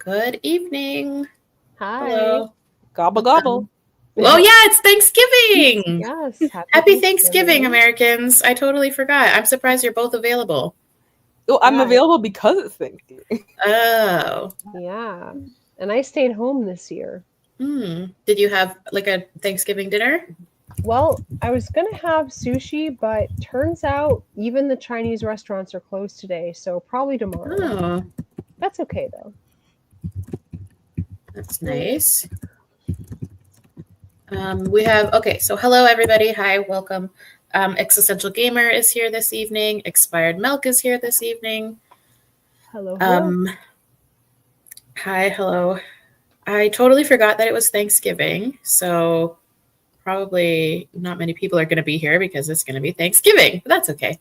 Good evening. Hi. Hello. Gobble gobble. Oh yeah, it's Thanksgiving. Yes. Happy Thanksgiving, Americans. I totally forgot. I'm surprised you're both available. Oh, I'm Yeah. available because it's Thanksgiving. Oh. Yeah. And I stayed home this year. Did you have like a Thanksgiving dinner? Well, I was going to have sushi, but turns out even the Chinese restaurants are closed today, so probably tomorrow. Oh, That's okay though. that's nice. So hello everybody. Hi, welcome. Existential Gamer is here this evening. Expired Milk is here this evening. Hello. Hello. Hi, hello. I totally forgot that it was Thanksgiving, so probably not many people are going to be here because it's going to be Thanksgiving, but that's okay.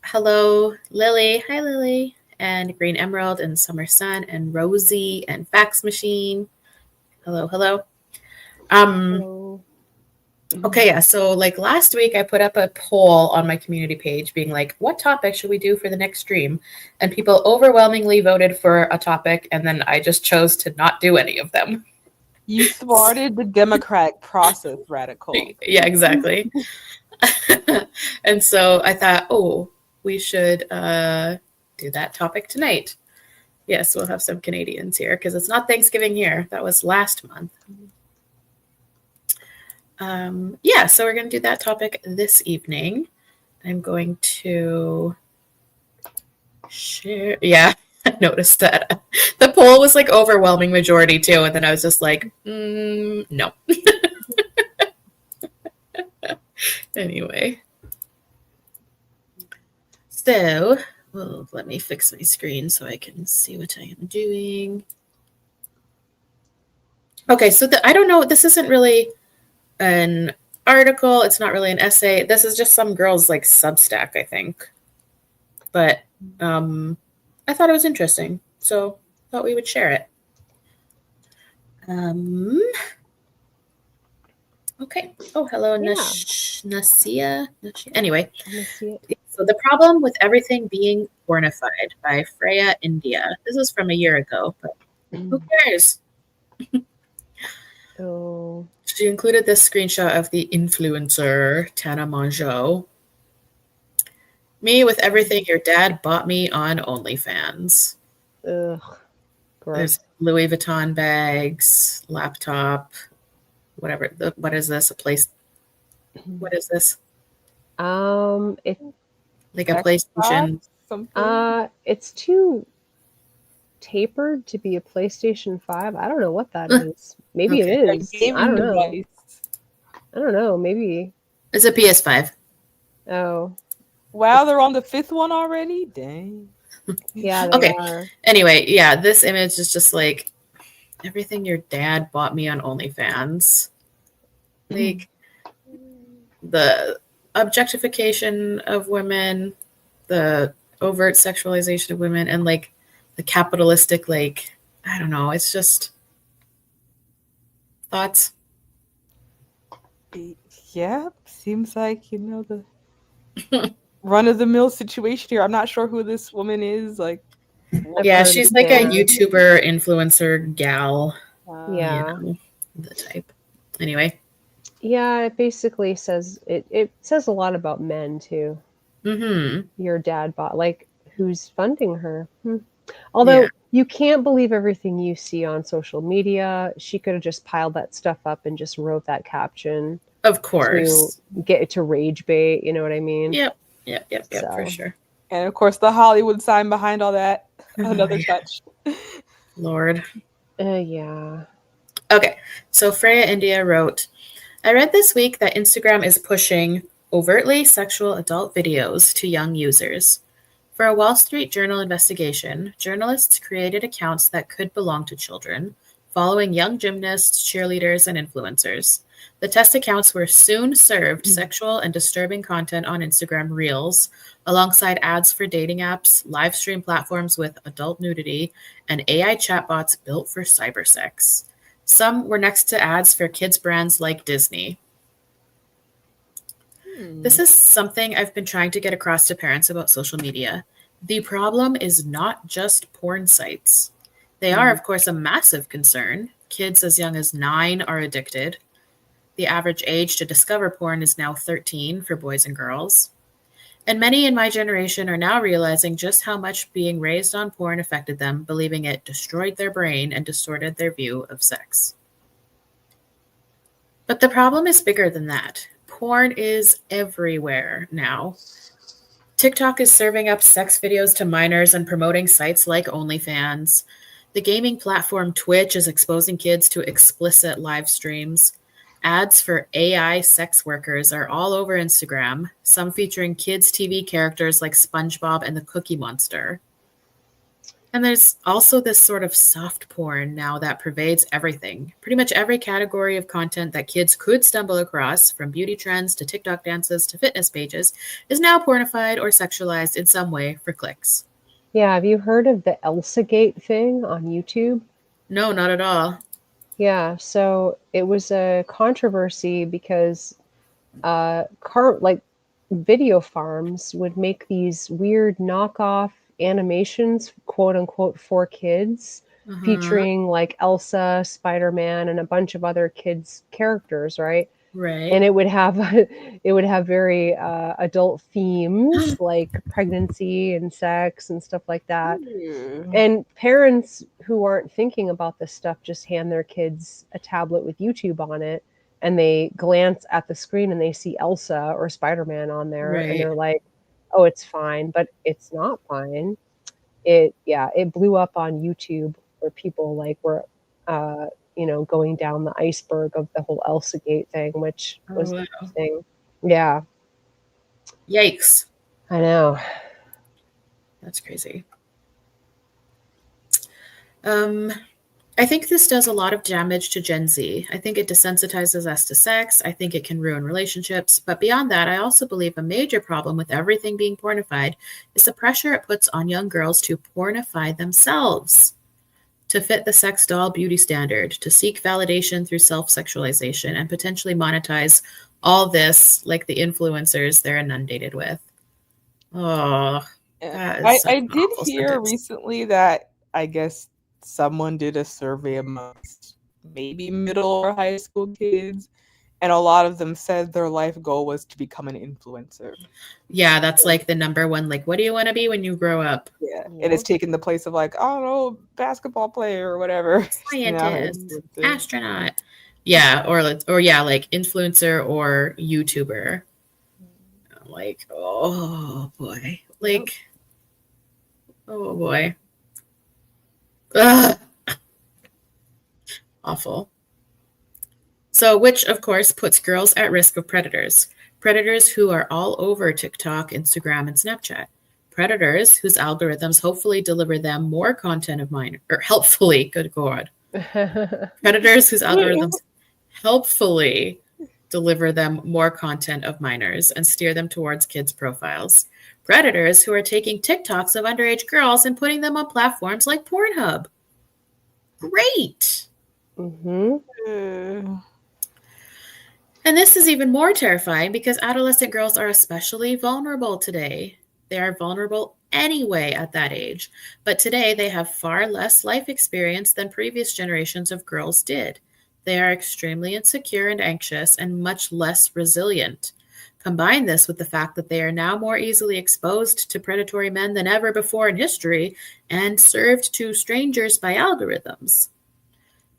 Hello, Lily. Hi, Lily. And Green Emerald and Summer Sun and Rosie and Fax Machine. Hello, hello. Hello. Okay, yeah. So like last week, I put up a poll on my community page being like, what topic should we do for the next stream? And people overwhelmingly voted for a topic, and then I just chose to not do any of them. You thwarted the democratic process, radical. Yeah, exactly. And so I thought, oh, we should do that topic tonight. Yes, we'll have some Canadians here because it's not Thanksgiving here. That was last month. So we're going to do that topic this evening. I'm going to share. Yeah, I noticed that the poll was like overwhelming majority too. And then I was just like, no. Anyway. So, well, let me fix my screen so I can see what I am doing. Okay, so I don't know. This isn't really an article. It's not really an essay. This is just some girl's like Substack, I think. But I thought it was interesting, so thought we would share it. Okay. Oh, hello, Yeah. Nasia. Anyway, Nasia. so the problem with everything being pornified by Freya India. This is from a year ago, but who cares? Oh. She included this screenshot of the influencer Tana Mongeau. Me with everything your dad bought me on OnlyFans. Ugh. Gross. There's Louis Vuitton bags, laptop, whatever. What is this? A place? What is this? It Like a PlayStation? Something. it's too tapered to be a PlayStation 5. I don't know what that is. Maybe Okay. it is. I don't know. Device. I don't know. Maybe. It's a PS5. Oh. Wow, they're on the 5th one already? Dang. Yeah, they are. Anyway, yeah, this image is just like everything your dad bought me on OnlyFans. Like the objectification of women, the overt sexualization of women, and like the capitalistic, like, I don't know, it's just thoughts. Yeah, seems like, the run-of-the-mill situation here. I'm not sure who this woman is. Like, yeah, she's like a YouTuber influencer gal. Yeah. The type. Anyway. Yeah, it basically says it says a lot about men too. Your dad bought, like, who's funding her? Although you can't believe everything you see on social media. She could have just piled that stuff up and just wrote that caption. Of course. To get it to rage bait, you know what I mean? Yep, so. For sure. And of course the Hollywood sign behind all that. Another touch. Lord. Yeah. Okay, so Freya India wrote, I read this week that Instagram is pushing overtly sexual adult videos to young users. For a Wall Street Journal investigation, journalists created accounts that could belong to children, following young gymnasts, cheerleaders, and influencers. The test accounts were soon served sexual and disturbing content on Instagram Reels, alongside ads for dating apps, live stream platforms with adult nudity, and AI chatbots built for cybersex. Some were next to ads for kids' brands like Disney. This is something I've been trying to get across to parents about social media. The problem is not just porn sites. They are, of course, a massive concern. Kids as young as 9 are addicted. The average age to discover porn is now 13 for boys and girls. And many in my generation are now realizing just how much being raised on porn affected them, believing it destroyed their brain and distorted their view of sex. But the problem is bigger than that. Porn is everywhere now. TikTok is serving up sex videos to minors and promoting sites like OnlyFans. The gaming platform Twitch is exposing kids to explicit live streams. Ads for AI sex workers are all over Instagram, some featuring kids' TV characters like SpongeBob and the Cookie Monster. And there's also this sort of soft porn now that pervades everything. Pretty much every category of content that kids could stumble across, from beauty trends to TikTok dances to fitness pages, is now pornified or sexualized in some way for clicks. Yeah, have you heard of the Elsa Gate thing on YouTube? No, not at all. Yeah, so it was a controversy because video farms would make these weird knockoff animations, quote unquote, for kids, featuring like Elsa, Spider-Man, and a bunch of other kids' characters, right? Right. And it would have very adult themes like pregnancy and sex and stuff like that. And parents who aren't thinking about this stuff just hand their kids a tablet with YouTube on it, and they glance at the screen and they see Elsa or Spider-Man on there, and they're like, "Oh, it's fine," but it's not fine. It blew up on YouTube where people like were going down the iceberg of the whole Elsa Gate thing, which was interesting. Yeah. Yikes. I know. That's crazy. I think this does a lot of damage to Gen Z. I think it desensitizes us to sex. I think it can ruin relationships. But beyond that, I also believe a major problem with everything being pornified is the pressure it puts on young girls to pornify themselves, to fit the sex doll beauty standard, to seek validation through self-sexualization, and potentially monetize all this like the influencers they're inundated with. Oh, I did hear recently that I guess someone did a survey amongst maybe middle or high school kids, and a lot of them said their life goal was to become an influencer. Yeah, that's like the number one, like, what do you want to be when you grow up? Yeah, it has taken the place of like, I don't know, basketball player or whatever. Scientist, astronaut. Yeah, or yeah, like influencer or YouTuber. Like, oh boy. Like, oh boy. Ugh. Awful. So, which of course puts girls at risk of predators. Predators who are all over TikTok, Instagram, and Snapchat. Predators whose algorithms hopefully deliver them more content of mine, or helpfully, good God. Predators whose algorithms helpfully deliver them more content of minors and steer them towards kids' profiles. Predators who are taking TikToks of underage girls and putting them on platforms like Pornhub. Great. Mm-hmm. And this is even more terrifying because adolescent girls are especially vulnerable today. They are vulnerable anyway at that age, but today they have far less life experience than previous generations of girls did. They are extremely insecure and anxious and much less resilient. Combine this with the fact that they are now more easily exposed to predatory men than ever before in history and served to strangers by algorithms.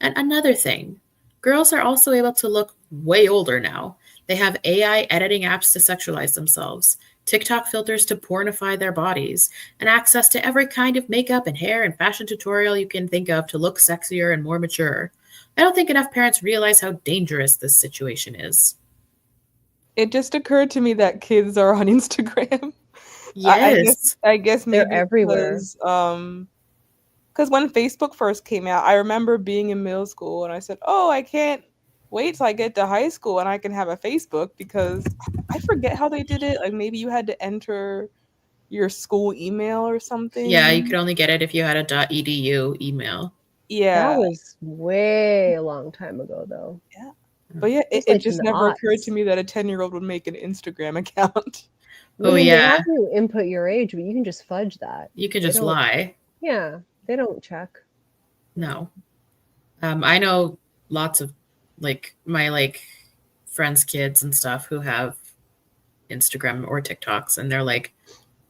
And another thing, girls are also able to look way older now. They have AI editing apps to sexualize themselves, TikTok filters to pornify their bodies, and access to every kind of makeup and hair and fashion tutorial you can think of to look sexier and more mature. I don't think enough parents realize how dangerous this situation is. It just occurred to me that kids are on Instagram. Yes. I guess maybe they're everywhere. Because when Facebook first came out, I remember being in middle school and I said, oh, I can't wait till I get to high school and I can have a Facebook, because I forget how they did it. Like maybe you had to enter your school email or something. Yeah, you could only get it if you had a .edu email. Yeah. That was way a long time ago, though. Yeah. But yeah, it just never occurred to me that a 10-year-old would make an Instagram account. Oh, They yeah. have you input your age, but you can just fudge that. You can just lie. Yeah, they don't check. No. I know lots of my friends' kids and stuff who have Instagram or TikToks, and they're like,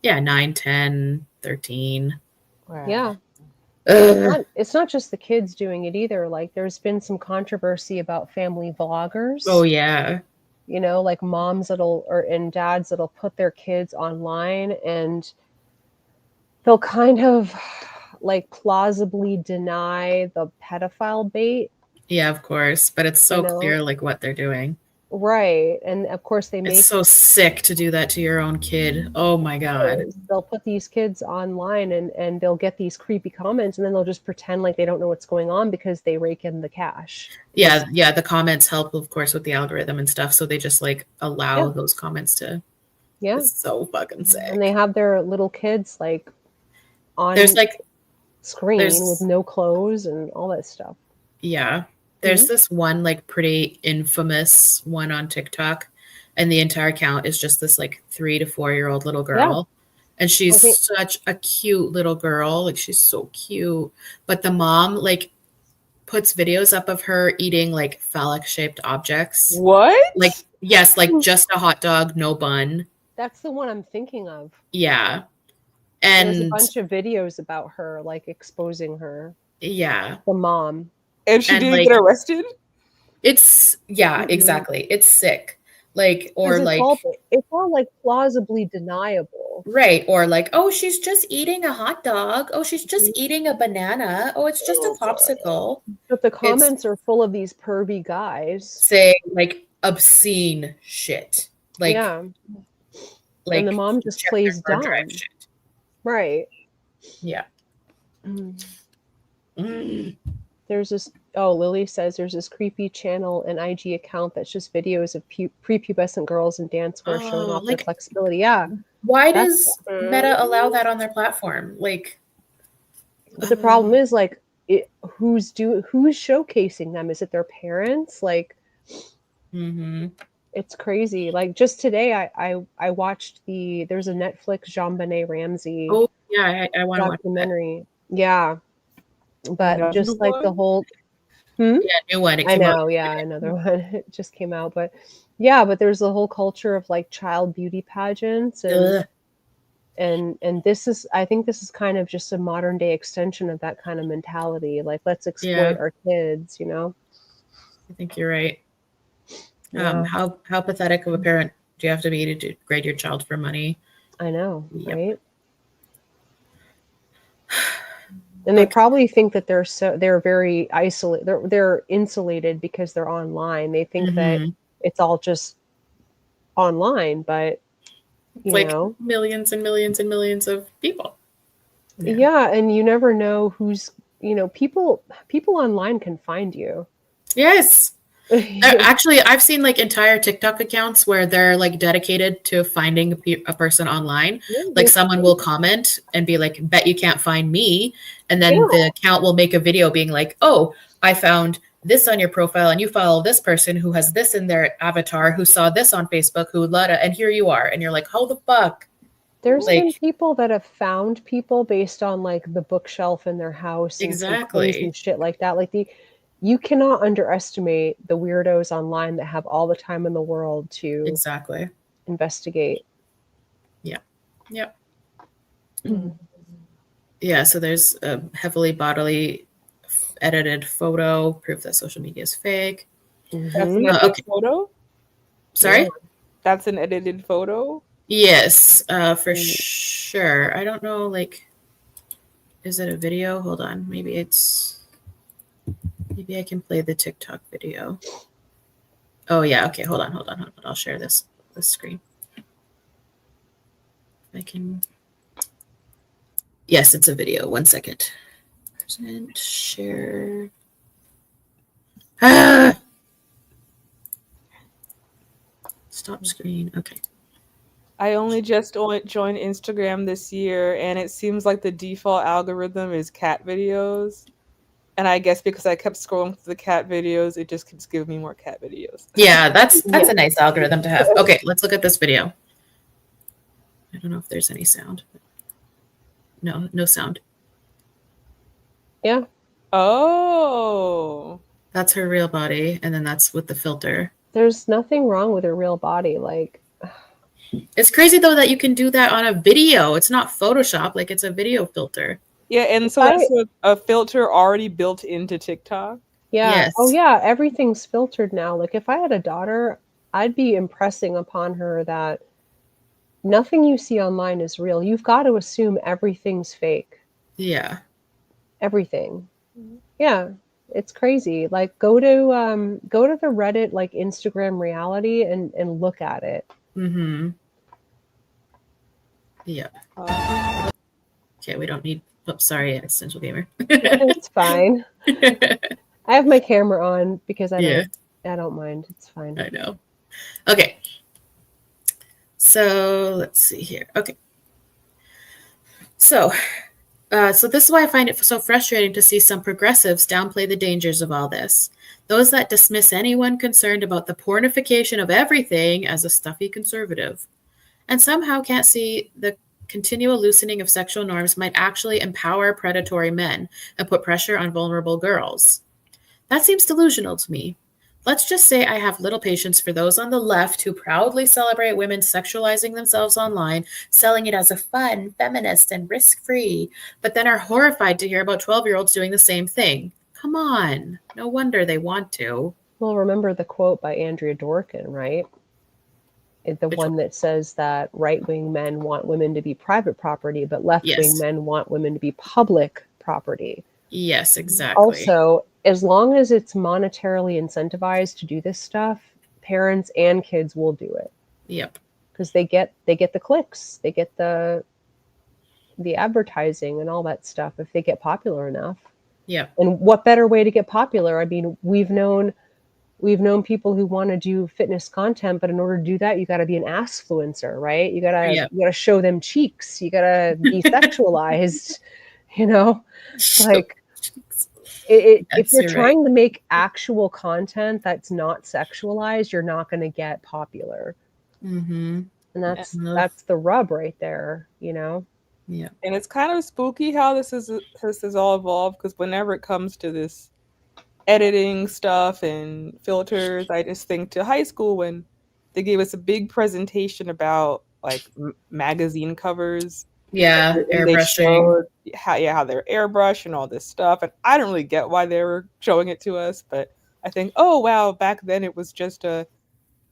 yeah, 9, 10, 13. Yeah. Ugh. It's not just the kids doing it either. Like there's been some controversy about family vloggers. Oh, yeah. You know, like moms and dads that'll put their kids online and they'll kind of like plausibly deny the pedophile bait. Yeah, of course. But it's so clear like what they're doing. Right. And of course It's so sick to do that to your own kid. Oh my God. They'll put these kids online and they'll get these creepy comments and then they'll just pretend like they don't know what's going on because they rake in the cash. Yeah, yeah. The comments help, of course, with the algorithm and stuff. So they just like allow those comments to. Yeah. It's so fucking sick. And they have their little kids like on screen with no clothes and all that stuff. Yeah. There's this one like pretty infamous one on TikTok, and the entire account is just this like 3 to 4-year-old little girl. Yeah. And she's such a cute little girl. Like she's so cute. But the mom like puts videos up of her eating like phallic shaped objects. What? Like, yes, like just a hot dog, no bun. That's the one I'm thinking of. Yeah. And there's a bunch of videos about her like exposing her. Yeah. The mom. And she didn't get arrested? It's exactly. It's sick. Like, or like it's all like plausibly deniable. Right. Or like, oh, she's just eating a hot dog. Oh, she's just eating a banana. Oh, it's just a popsicle. But the comments are full of these pervy guys saying like obscene shit. Like, like, and the mom just plays dumb. Right. Yeah. There's this, Lily says there's this creepy channel and IG account that's just videos of prepubescent girls in dancewear showing off their flexibility. Yeah. Why does Meta allow that on their platform? Like, but the problem is like, who's showcasing them? Is it their parents? Like, it's crazy. Like just today, I watched there's a Netflix JonBenet Ramsey. Oh yeah, I want to watch documentary. Yeah. But just like the whole yeah, new one. I know, another one. It just came out. But yeah, but there's a whole culture of like child beauty pageants and I think this is kind of just a modern day extension of that kind of mentality. Like let's exploit our kids, you know? I think you're right. How pathetic of a parent do you have to be to grade your child for money? I know, right? And they probably think that they're very isolated. They're insulated because they're online. They think that it's all just online, but you know, millions and millions and millions of people. Yeah, and you never know who's, people online can find you. Yes. Actually, I've seen like entire TikTok accounts where they're like dedicated to finding a person online. Like someone will comment and be like, bet you can't find me. And then the account will make a video being like, oh, I found this on your profile and you follow this person who has this in their avatar, who saw this on Facebook, and here you are. And you're like, how the fuck? There's been people that have found people based on like the bookshelf in their house. Exactly. And shit like that. Like you cannot underestimate the weirdos online that have all the time in the world to investigate. Yeah. Yep. Yeah. So there's a heavily bodily edited photo, proof that social media is fake. That's an edited photo? Sorry? Yeah. That's an edited photo? Yes, for sure. I don't know, like, is it a video? Hold on. Maybe I can play the TikTok video. Oh yeah, okay, hold on. I'll share this screen. I can. Yes, it's a video. 1 second. Present, share. Stop screen. Okay. I only just joined Instagram this year, and it seems like the default algorithm is cat videos. And I guess because I kept scrolling through the cat videos, it just keeps giving me more cat videos. Yeah, that's a nice algorithm to have. Okay, let's look at this video. I don't know if there's any sound. No, no sound. Yeah. Oh. That's her real body, and then that's with the filter. There's nothing wrong with her real body. Like, it's crazy though that you can do that on a video. It's not Photoshop, like it's a video filter. Yeah, and so that's a filter already built into TikTok. Yeah. Yes. Oh yeah, everything's filtered now. Like if I had a daughter, I'd be impressing upon her that nothing you see online is real. You've got to assume everything's fake. Yeah. Everything. Yeah. It's crazy. Like go to the Reddit like Instagram reality and look at it. Mm-hmm. Yeah. Okay, we don't need sorry, Essential Gamer. It's fine. I have my camera on because I don't mind. It's fine. I know. Okay. So let's see here. Okay. So this is why I find it so frustrating to see some progressives downplay the dangers of all this. Those that dismiss anyone concerned about the pornification of everything as a stuffy conservative, and somehow can't see the continual loosening of sexual norms might actually empower predatory men and put pressure on vulnerable girls. That seems delusional to me. Let's just say I have little patience for those on the left who proudly celebrate women sexualizing themselves online, selling it as a fun, feminist, and risk-free, but then are horrified to hear about 12-year-olds doing the same thing. Come on. No wonder they want to. Well, remember the quote by Andrea Dworkin, right? The one that says that right-wing men want women to be private property, but left-wing men want women to be public property. Yes, exactly. Also, as long as it's monetarily incentivized to do this stuff, parents and kids will do it. Yep. Because they get the clicks, they get the advertising and all that stuff if they get popular enough. Yep. And what better way to get popular? I mean, we've known people who want to do fitness content, but in order to do that, you got to be an assfluencer, right? You gotta show them cheeks. You gotta be sexualized. Like if you're trying to make actual content that's not sexualized, you're not going to get popular. Mm-hmm. And that's the rub right there. Yeah. And it's kind of spooky how this has all evolved, because whenever it comes to this editing stuff and filters, I just think to high school when they gave us a big presentation about like magazine covers. Yeah, and airbrushing. They showed how they're airbrush and all this stuff, and I don't really get why they were showing it to us, but I think, oh wow, back then it was just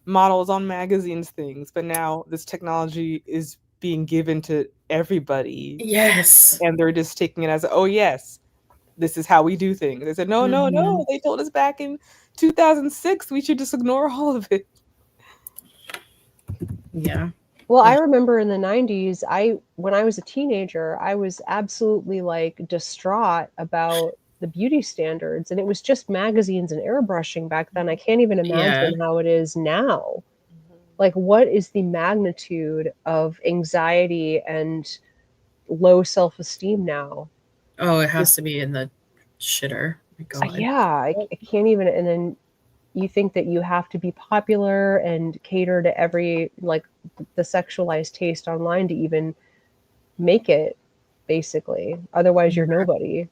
models on magazines things, but now this technology is being given to everybody. Yes. And they're just taking it as, oh yes, this is how we do things. They said, no, they told us back in 2006 we should just ignore all of it. Yeah. Well, I remember in the 90s, when I was a teenager, I was absolutely like distraught about the beauty standards, and it was just magazines and airbrushing back then. I can't even imagine how it is now. Like, what is the magnitude of anxiety and low self-esteem now? Oh, it has to be in the shitter. I can't even. And then you think that you have to be popular and cater to every, like, the sexualized taste online to even make it, basically. Otherwise, you're nobody.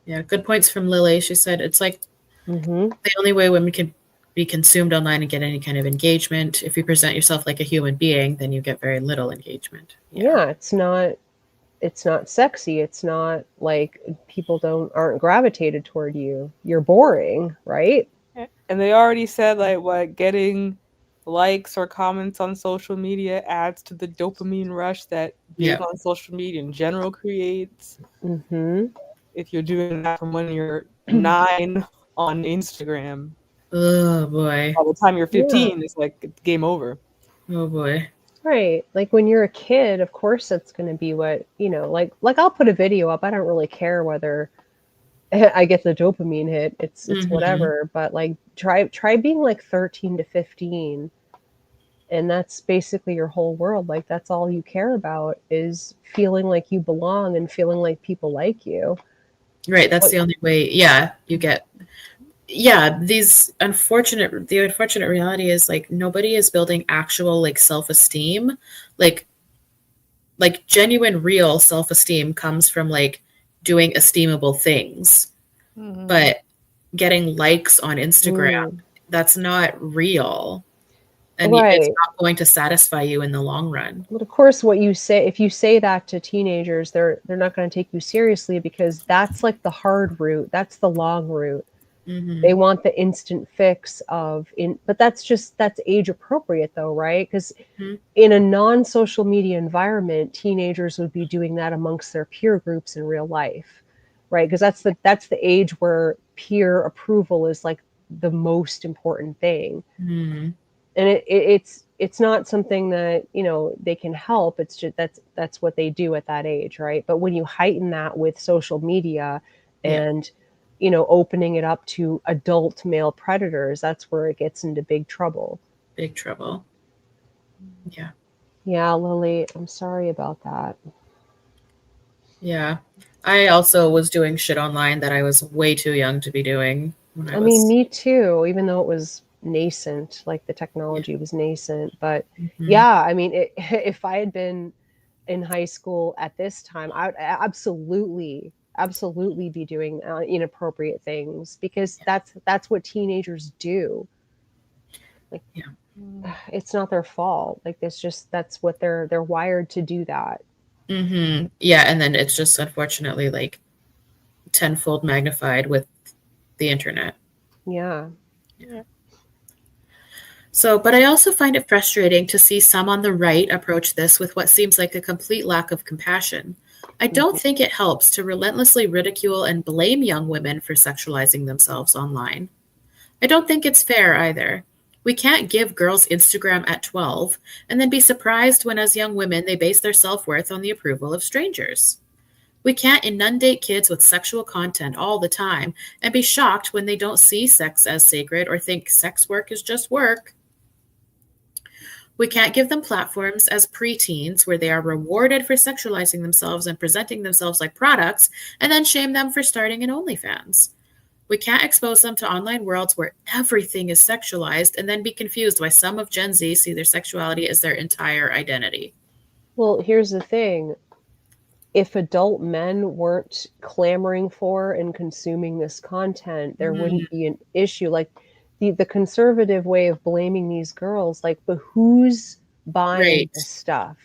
Yeah, good points from Lily. She said it's like the only way women can be consumed online and get any kind of engagement. If you present yourself like a human being, then you get very little engagement. Yeah, it's not sexy. It's not like people aren't gravitated toward you. You're boring, right? And they already said like getting likes or comments on social media adds to the dopamine rush that being on social media in general creates. If you're doing that from when you're 9 on Instagram, oh boy, by the time you're 15, it's like game over. Oh boy. Right. Like when you're a kid, of course that's going to be what, like I'll put a video up. I don't really care whether I get the dopamine hit. It's whatever. But like try being like 13 to 15. And that's basically your whole world. Like that's all you care about is feeling like you belong and feeling like people like you. Right. That's the only way. Yeah. You get yeah, the unfortunate reality is like nobody is building actual like self-esteem. Like genuine real self-esteem comes from like doing esteemable things. Mm-hmm. But getting likes on Instagram, Mm, that's not real. And it's right. not going to satisfy you in the long run. But of course, what you say, if you say that to teenagers, they're not going to take you seriously because that's like the hard route. That's the long route. They Mm-hmm. want the instant fix of in, but that's age appropriate though, right? Because Mm-hmm. in a non-social media environment, teenagers would be doing that amongst their peer groups in real life, right? Because that's the age where peer approval is like the most important thing, Mm-hmm. and it's not something that they can help. It's just that's what they do at that age, right? But when you heighten that with social media Yeah, and opening it up to adult male predators, that's where it gets into big trouble. big trouble. Yeah. Yeah, Lily, I'm sorry about that. Yeah. I also was doing shit online that I was way too young to be doing when I I mean, was. me too, even though it was nascent, like the Yeah. technology was nascent. But Mm-hmm. yeah, I mean, if I had been in high school at this time, I would absolutely be doing inappropriate things because that's what teenagers do. Like, Yeah. it's not their fault. Like, it's just that's what they're wired to do that. Mm-hmm. Yeah. And then it's just unfortunately like tenfold magnified with the internet. Yeah. Yeah. So, but I also find it frustrating to see some on the right approach this with what seems like a complete lack of compassion. I don't Mhm. think it helps to relentlessly ridicule and blame young women for sexualizing themselves online. I don't think it's fair either. We can't give girls Instagram at 12 and then be surprised when, as young women, they base their self worth on the approval of strangers. We can't inundate kids with sexual content all the time and be shocked when they don't see sex as sacred or think sex work is just work. We can't give them platforms as preteens where they are rewarded for sexualizing themselves and presenting themselves like products and then shame them for starting an OnlyFans. We can't expose them to online worlds where everything is sexualized and then be confused why some of Gen Z see their sexuality as their entire identity. Well, here's the thing. If adult men weren't clamoring for and consuming this content, there Mm, wouldn't be an issue. Like the conservative way of blaming these girls, like, but who's buying right. this stuff?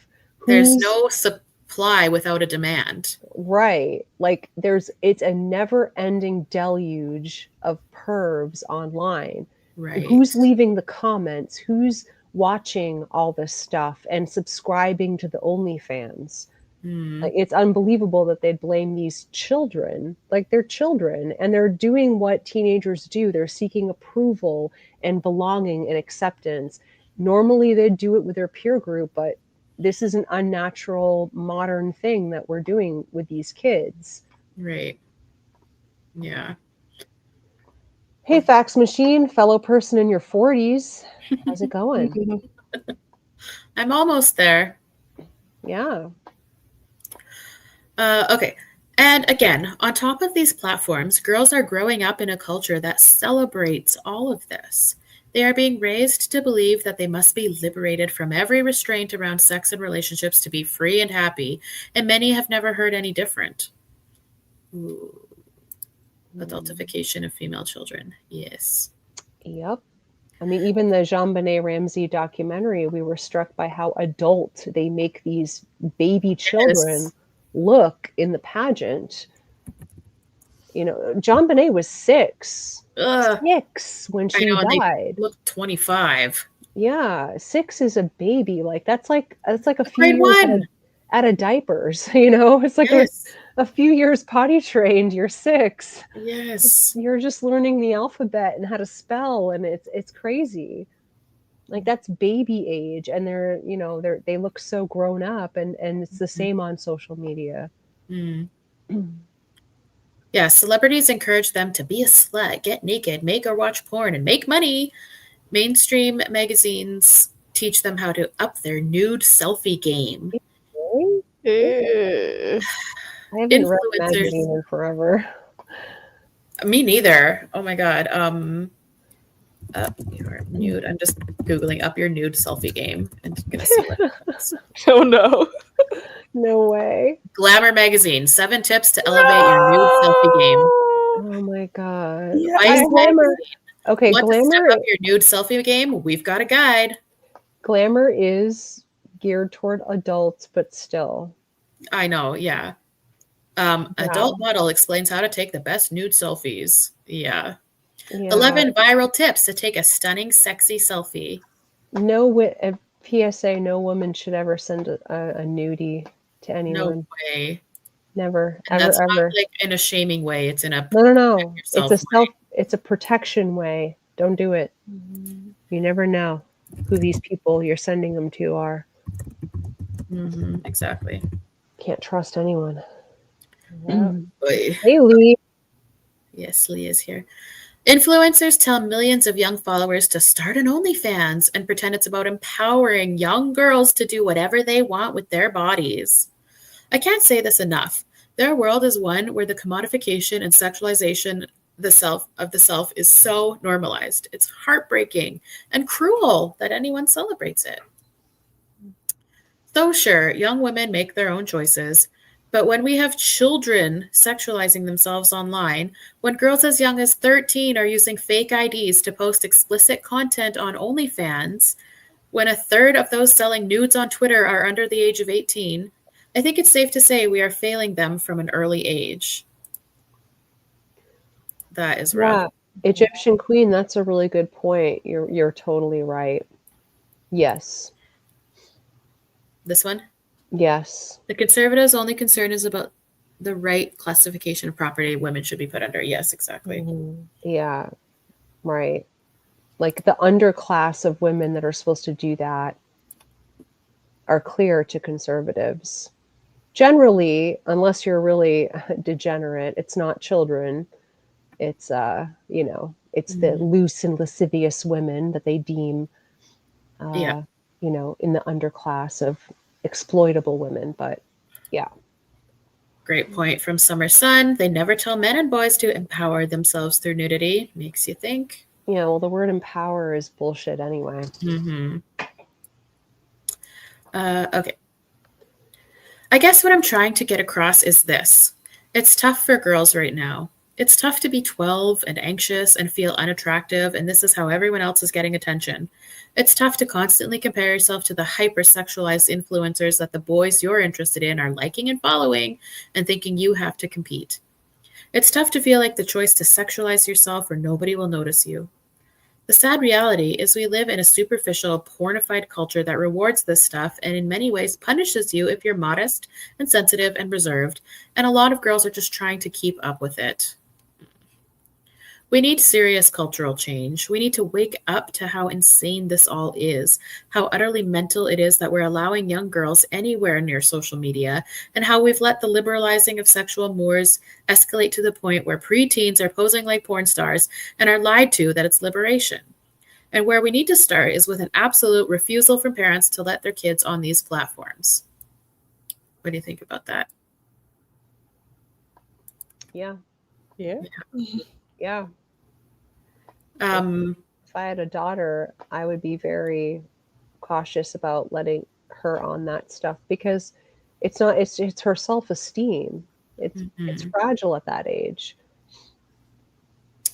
There's Who's no supply without a demand. right? Like it's a never-ending deluge of pervs online. Right. Who's leaving the comments? Who's watching all this stuff and subscribing to the OnlyFans? Mm, Like, it's unbelievable that they'd blame these children. Like, they're children and they're doing what teenagers do. They're seeking approval and belonging and acceptance. Normally, they'd do it with their peer group, but this is an unnatural modern thing that we're doing with these kids. right. Yeah. Hey, fax machine, fellow person in your 40s. How's it going? I'm almost there. Yeah. Okay. And again, on top of these platforms, girls are growing up in a culture that celebrates all of this. They are being raised to believe that they must be liberated from every restraint around sex and relationships to be free and happy, and many have never heard any different. Ooh, adultification of female children. Yes. Yep. I mean, even the Jean-Benet Ramsey documentary, we were struck by how adult they make these baby children Yes. look in the pageant. Jean-Benet was Ugh, six when I she know, and they died. look 25. Yeah, six is a baby. Like that's like a few Grade years out one. of diapers. It's like Yes. a few years potty trained. You're six. Yes. You're just learning the alphabet and how to spell, and it's crazy. Like that's baby age, and they look so grown up, and it's the same on social media. Mm. Yeah, celebrities encourage them to be a slut, get naked, make or watch porn, and make money. Mainstream magazines teach them how to up their nude selfie game. Really? Ew. I haven't read a Influencers, magazine in forever. Me neither. Oh my God. Up your nude. I'm just Googling up your nude selfie game and gonna see what happens. Oh no. No way. Glamour magazine, 7 tips to elevate your nude selfie game. Oh my God. Yeah, Vice Glamour. magazine. Okay, Want to step Glamour. up your nude selfie game? We've got a guide. Glamour is geared toward adults, but still. I know, yeah. Adult model explains how to take the best nude selfies. Yeah. 11 viral tips to take a stunning, sexy selfie. A PSA, no woman should ever send a nudie to anyone. No way. Never, And ever, that's not ever. like in a shaming way. It's in a No. It's a It's a protection way. Don't do it. You never know who these people you're sending them to are. Exactly. Can't trust anyone. Hey, Lee. Yes, Lee is here. Influencers tell millions of young followers to start an OnlyFans and pretend it's about empowering young girls to do whatever they want with their bodies. I can't say this enough. Their world is one where the commodification and sexualization of the self is so normalized. It's heartbreaking and cruel that anyone celebrates it. So sure, young women make their own choices, but when we have children sexualizing themselves online, when girls as young as 13 are using fake IDs to post explicit content on OnlyFans, when a third of those selling nudes on Twitter are under the age of 18, I think it's safe to say we are failing them from an early age. That is rough. Yeah, Egyptian queen, that's a really good point. You're totally right. Yes. This one? Yes. The conservatives' only concern is about the right classification of property women should be put under. Yes, exactly. Yeah, right. Like the underclass of women that are supposed to do that are clear to conservatives. Generally, unless you're really degenerate, it's not children. It's it's the loose and lascivious women that they deem in the underclass of exploitable women. But yeah. Great point from Summer Sun. They never tell men and boys to empower themselves through nudity. Makes you think. Yeah, well, the word empower is bullshit anyway. Okay. I guess what I'm trying to get across is this. It's tough for girls right now. It's tough to be 12 and anxious and feel unattractive, and this is how everyone else is getting attention. It's tough to constantly compare yourself to the hyper-sexualized influencers that the boys you're interested in are liking and following and thinking you have to compete. It's tough to feel like the choice to sexualize yourself or nobody will notice you. The sad reality is we live in a superficial, pornified culture that rewards this stuff and in many ways punishes you if you're modest and sensitive and reserved, and a lot of girls are just trying to keep up with it. We need serious cultural change. We need to wake up to how insane this all is, how utterly mental it is that we're allowing young girls anywhere near social media, and how we've let the liberalizing of sexual mores escalate to the point where preteens are posing like porn stars and are lied to that it's liberation. And where we need to start is with an absolute refusal from parents to let their kids on these platforms. What do you think about that? Yeah. If I had a daughter, I would be very cautious about letting her on that stuff because it's her self-esteem. It's fragile at that age.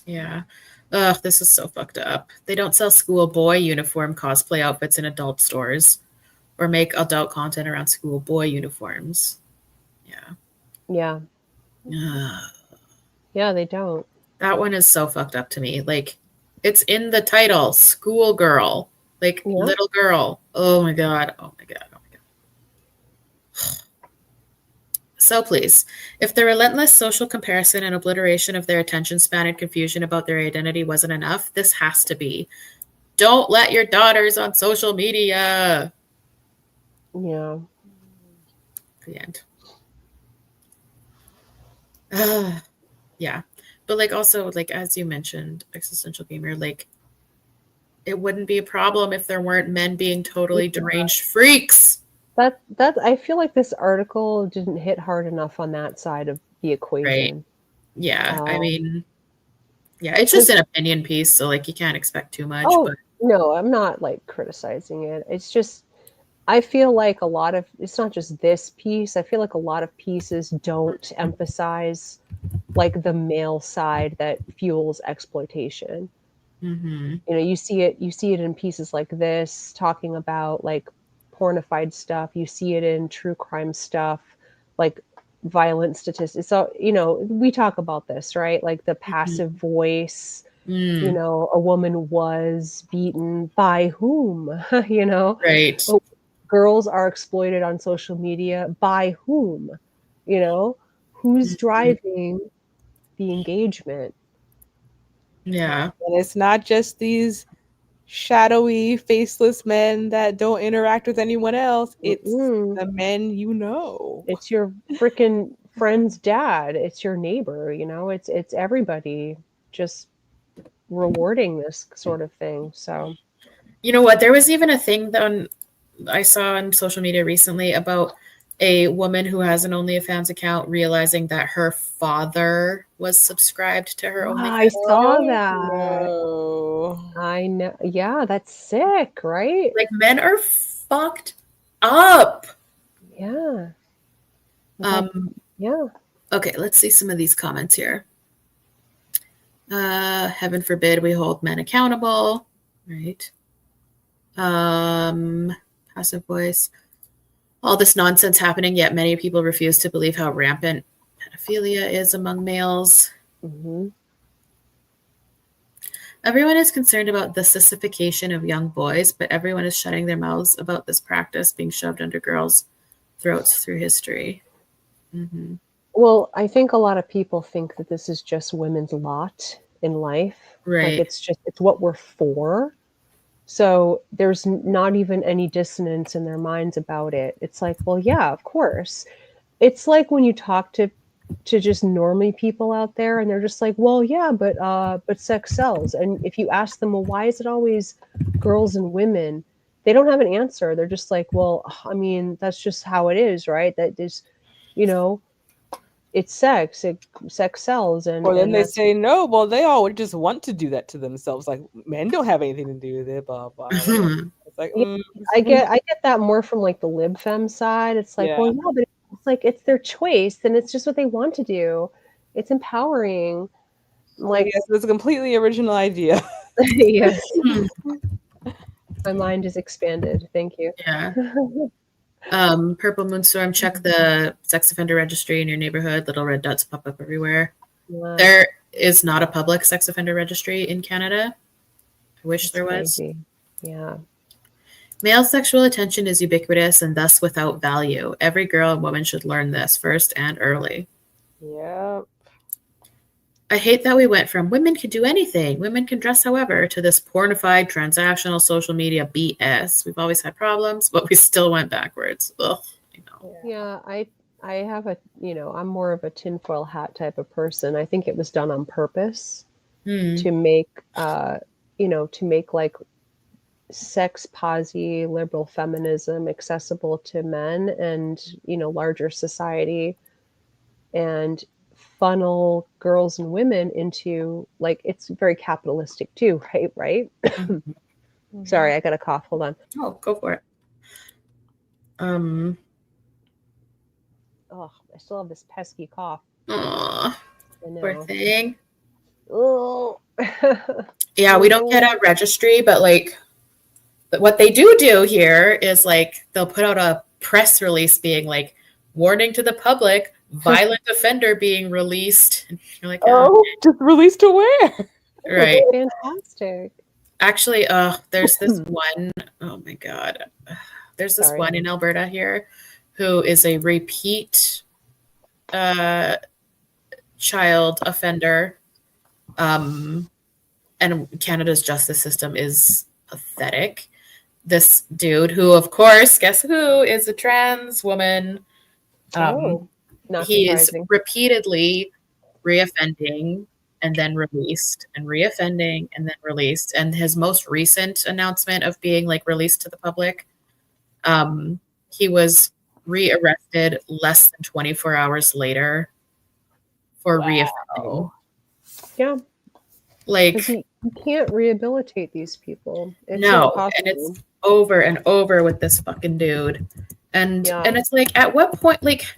Yeah. Ugh, this is so fucked up. They don't sell schoolboy uniform cosplay outfits in adult stores or make adult content around schoolboy uniforms. Yeah. Yeah, they don't. That one is so fucked up to me. Like, it's in the title, schoolgirl, like little girl. Oh my God. So please, if the relentless social comparison and obliteration of their attention span and confusion about their identity wasn't enough, this has to be. Don't let your daughters on social media. Yeah. The end. Yeah. But like also, like as you mentioned, existential gamer, like it wouldn't be a problem if there weren't men being totally deranged freaks. That I feel like this article didn't hit hard enough on that side of the equation. Right. Yeah. I mean, Yeah, it's just an opinion piece, so like you can't expect too much. Oh, but no, I'm not like criticizing it. It's just I feel like a lot of it's not just this piece. I feel like a lot of pieces don't emphasize like the male side that fuels exploitation. mm-hmm. You know, you see it in pieces like this talking about like pornified stuff. You see it in true crime stuff, like violent statistics. So, you know, we talk about this, right? Like the passive voice, you Mm, know, a woman was beaten by whom? You know, right. oh, girls are exploited on social media by whom? You know, who's Mhm. driving the engagement? Yeah. And it's not just these shadowy, faceless men that don't interact with anyone else. It's Mm-mm. the men you know. It's your freaking friend's dad. It's your neighbor. You know, it's everybody just rewarding this sort of thing. So, You know what? There was even a thing that I saw on social media recently about a woman who has an OnlyFans account realizing that her father was subscribed to her I OnlyFans. saw Oh that. no. I know. Yeah, that's sick, right? Like men are fucked up. Yeah. That, Um, yeah. okay, let's see some of these comments here. Heaven forbid we hold men accountable, right? Passive voice. All this nonsense happening, yet many people refuse to believe how rampant pedophilia is among males. Hmm. Everyone is concerned about the sissification of young boys, but everyone is shutting their mouths about this practice being shoved under girls' throats through history. Mm-hmm. Well, I think a lot of people think that this is just women's lot in life. Like Right. it's what we're for. So there's not even any dissonance in their minds about it. It's like, well, yeah, of course. It's like when you talk to just normie people out there and they're just like, well, yeah, but sex sells. And if you ask them, well, why is it always girls and women? They don't have an answer. They're just like, well, I mean, that's just how it is, right? That is, you know, it's sex. Sex sells, Or then and they that's say no. Well, they all just want to do that to themselves. Like men don't have anything to do with it. Blah blah. Whatever. It's like, yeah, I get that more from like the lib fem side. It's like, yeah. well, yeah, but it's like it's their choice, and it's just what they want to do. It's empowering. Like, Yes, it's a completely original idea. yes, my mind is expanded. Thank you. Yeah. Purple Moonstorm, check the sex offender registry in your neighborhood. Little red dots pop up everywhere. Yeah, There is not a public sex offender registry in Canada. I wish it's there was. crazy. Yeah. Male sexual attention is ubiquitous and thus without value. Every girl and woman should learn this first and early. Yeah. I hate that we went from women can do anything, women can dress however, to this pornified transactional social media BS. We've always had problems, but we still went backwards. Ugh, I know. Yeah, I have a, you know, I'm more of a tinfoil hat type of person. I think it was done on purpose Hmm. to make you know, to make like sex posy liberal feminism accessible to men and, you know, larger society, and funnel girls and women into like it's very capitalistic too, right? Mhm. Sorry, I got a cough. Hold on. Oh, go for it. Um, Oh, I still have this pesky cough. aw, I poor know. thing. Oh. Yeah, we don't get a registry, but like what they do here is like they'll put out a press release being like, warning to the public, violent offender being released. And you're like, oh, Oh, just released to where? right. Fantastic. Actually, there's this one, oh my God. There's this Sorry. one in Alberta here who is a repeat child offender. And Canada's justice system is pathetic. This dude, who, of course, guess who, is a trans woman. Oh, not He's surprising. repeatedly reoffending and then released and reoffending and then released. And his most recent announcement of being like released to the public, he was rearrested less than 24 hours later for reoffending. Yeah. Like, you can't rehabilitate these people. It's no, not possible. and it's over and over with this fucking dude. And it's like, at what point, like,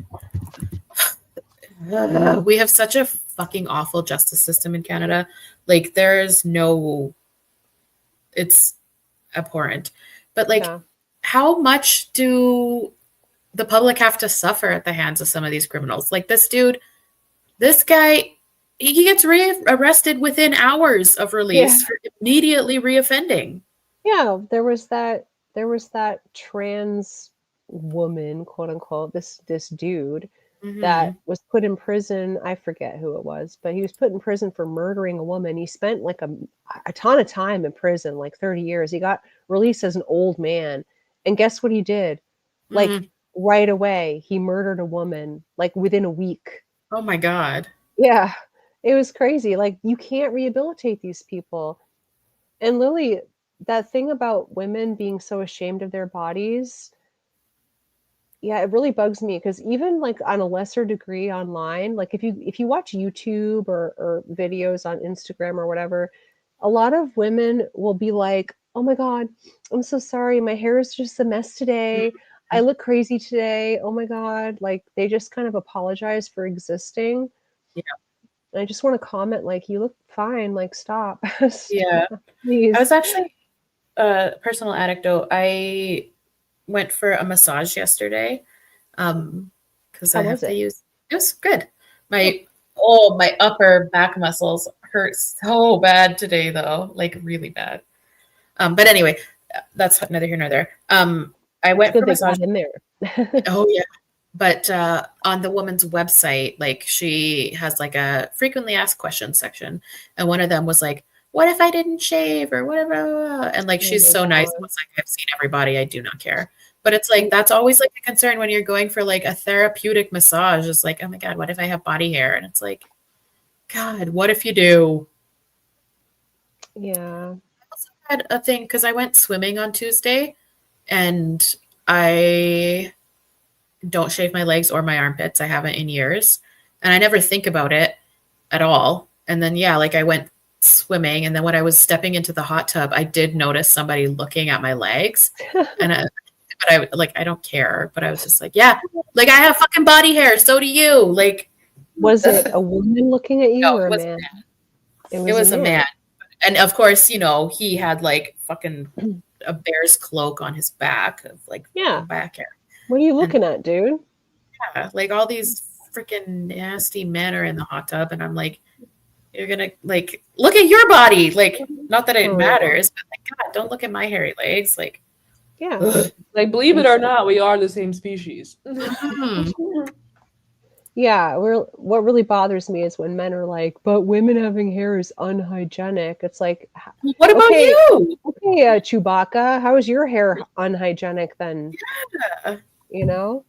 we have such a fucking awful justice system in Canada. Like, there's no, it's abhorrent. But like, how much do the public have to suffer at the hands of some of these criminals? Like this dude, this guy, he gets arrested within hours of release for immediately reoffending. Yeah, there was that trans woman, quote unquote, this dude that was put in prison. I forget who it was, but he was put in prison for murdering a woman. He spent like a ton of time in prison, like 30 years. He got released as an old man. And guess what he did? Like right away, he murdered a woman, like within a week. Oh my God. Yeah, it was crazy. Like, you can't rehabilitate these people. And Lily, that thing about women being so ashamed of their bodies, yeah, it really bugs me, because even like on a lesser degree online, like if you watch YouTube or videos on Instagram or whatever, a lot of women will be like, oh my God, I'm so sorry, my hair is just a mess today, I look crazy today, oh my God. Like, they just kind of apologize for existing. Yeah. And I just want to comment, like, you look fine, like, stop. Yeah. Please. I was actually, personal anecdote, I went for a massage yesterday because I have to use, it was good. My upper back muscles hurt so bad today, though, like really bad. But anyway, that's neither here nor there. I went for massage in there. Oh yeah. But on the woman's website, like, she has like a frequently asked questions section, and one of them was like, what if I didn't shave or whatever? And like, she's so nice. It was like, I've seen everybody, I do not care. But it's like, that's always like a concern when you're going for like a therapeutic massage. It's like, oh my God, what if I have body hair? And it's like, God, what if you do? Yeah. I also had a thing because I went swimming on Tuesday, and I don't shave my legs or my armpits. I haven't in years. And I never think about it at all. And then, yeah, like, I went swimming, and then when I was stepping into the hot tub, I did notice somebody looking at my legs. And I don't care, but I was just like, yeah, like, I have fucking body hair. So do you. Like, was it a woman looking at you, no, or it was a man? It was a man. And of course, you know, he had like fucking a bear's cloak on his back of like back hair. What are you looking at, dude? Yeah, like, all these freaking nasty men are in the hot tub, and I'm like, you're gonna like look at your body. Like, not that it matters, but like, God, don't look at my hairy legs. Like, like, believe it or not, we are the same species. Yeah, what really bothers me is when men are like, but women having hair is unhygienic. It's like, what about you? Okay, Chewbacca, how is your hair unhygienic then? Yeah. You know?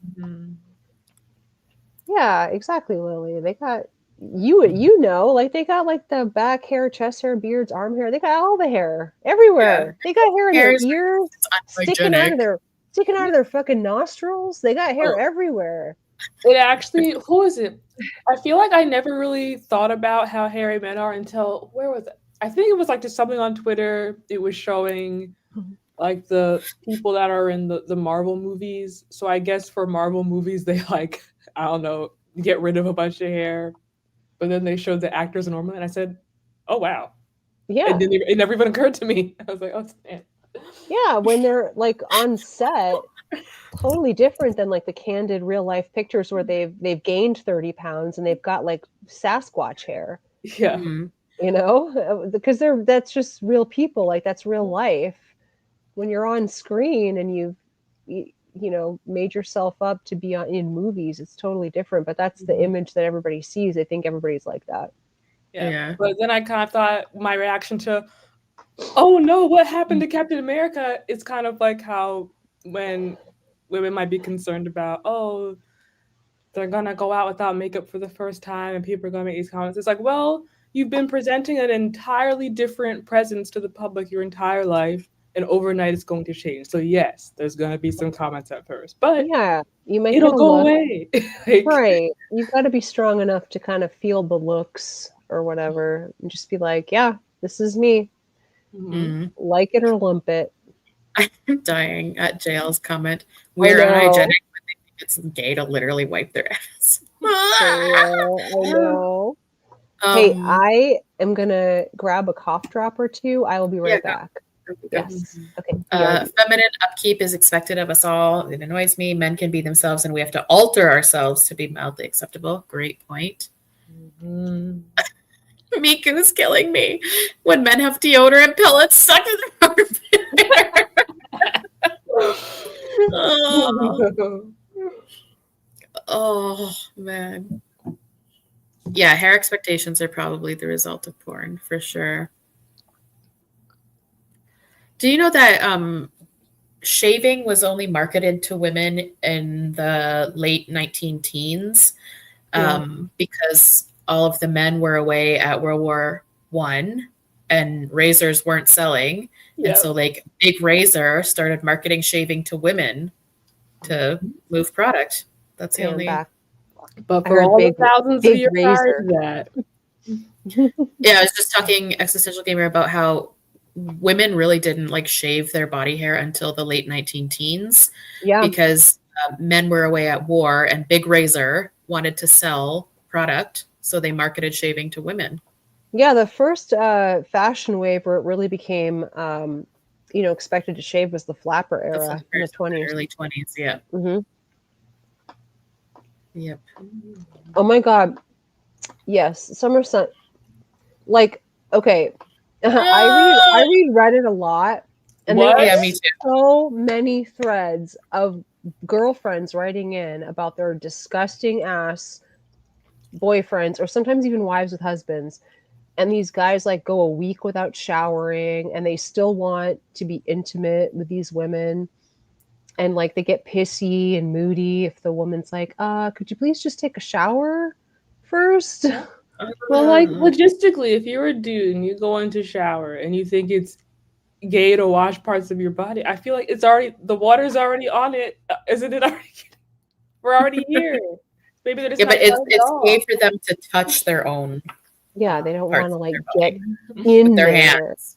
Yeah, exactly, Lily. They got you know, like, they got like the back hair, chest hair, beards, arm hair. They got all the hair everywhere. They got hair in their ears, sticking out of their fucking nostrils. They got hair everywhere. It actually, who is it? I feel like I never really thought about how hairy men are until, where was it? I think it was like just something on Twitter. It was showing like the people that are in the Marvel movies. So I guess for Marvel movies, they like, I don't know, get rid of a bunch of hair. But then they showed the actors normally, and I said, oh, wow. Yeah. It never even occurred to me. I was like, oh, man. Yeah, when they're like on set, totally different than like the candid real life pictures where they've gained 30 pounds and they've got like Sasquatch hair. Yeah. You know, because that's just real people. Like, that's real life. When you're on screen and you know, made yourself up to be in movies, it's totally different. But that's the image that everybody sees. I think everybody's like that. Yeah. But then I kind of thought my reaction to, oh no, what happened to Captain America? It's kind of like how when women might be concerned about, oh, they're gonna go out without makeup for the first time and people are gonna make these comments. It's like, well, you've been presenting an entirely different presence to the public your entire life, and overnight it's going to change. So yes, there's gonna be some comments at first, but yeah, you might it'll go away. Like, right. You've got to be strong enough to kind of feel the looks or whatever and just be like, yeah, This is me. Mm. Like it or lump it. I'm dying at JL's comment. I We're know. unhygienic, but they think it's gay to literally wipe their ass. For real, I know. Hey, I am gonna grab a cough drop or two. I will be right back. Yes. Okay. Feminine upkeep is expected of us all. It annoys me. Men can be themselves, and we have to alter ourselves to be mildly acceptable. Great point. Miku's killing me. When men have deodorant pellets stuck in their armpit. Oh, man. Yeah, hair expectations are probably the result of porn, for sure. Do you know that shaving was only marketed to women in the late 19 teens because all of the men were away at World War I and razors weren't selling. Yep. And so like Big Razor started marketing shaving to women to move product. That's the only. Back. But for all the thousands of years prior to that. Yeah, I was just talking Existential Gamer about how women really didn't like shave their body hair until the late 19 teens. Yeah. Because men were away at war and Big Razor wanted to sell product. So they marketed shaving to women. Yeah, the first fashion wave where it really became, expected to shave was the flapper era in the 20s. Early 20s, yeah. Mm-hmm. Yep. Oh my God. Yes, Summer Sun. Like, okay. I read Reddit a lot. And there's so many threads of girlfriends writing in about their disgusting ass boyfriends or sometimes even wives with husbands. And these guys like go a week without showering and they still want to be intimate with these women. And like they get pissy and moody if the woman's like, could you please just take a shower first? Well, like logistically, if you're a dude and you go into shower and you think it's gay to wash parts of your body, I feel like it's already, the water's already on it. Isn't it already? We're already here. Maybe they're just but it's gay for them to touch their own. Yeah, they don't want to like get in their hands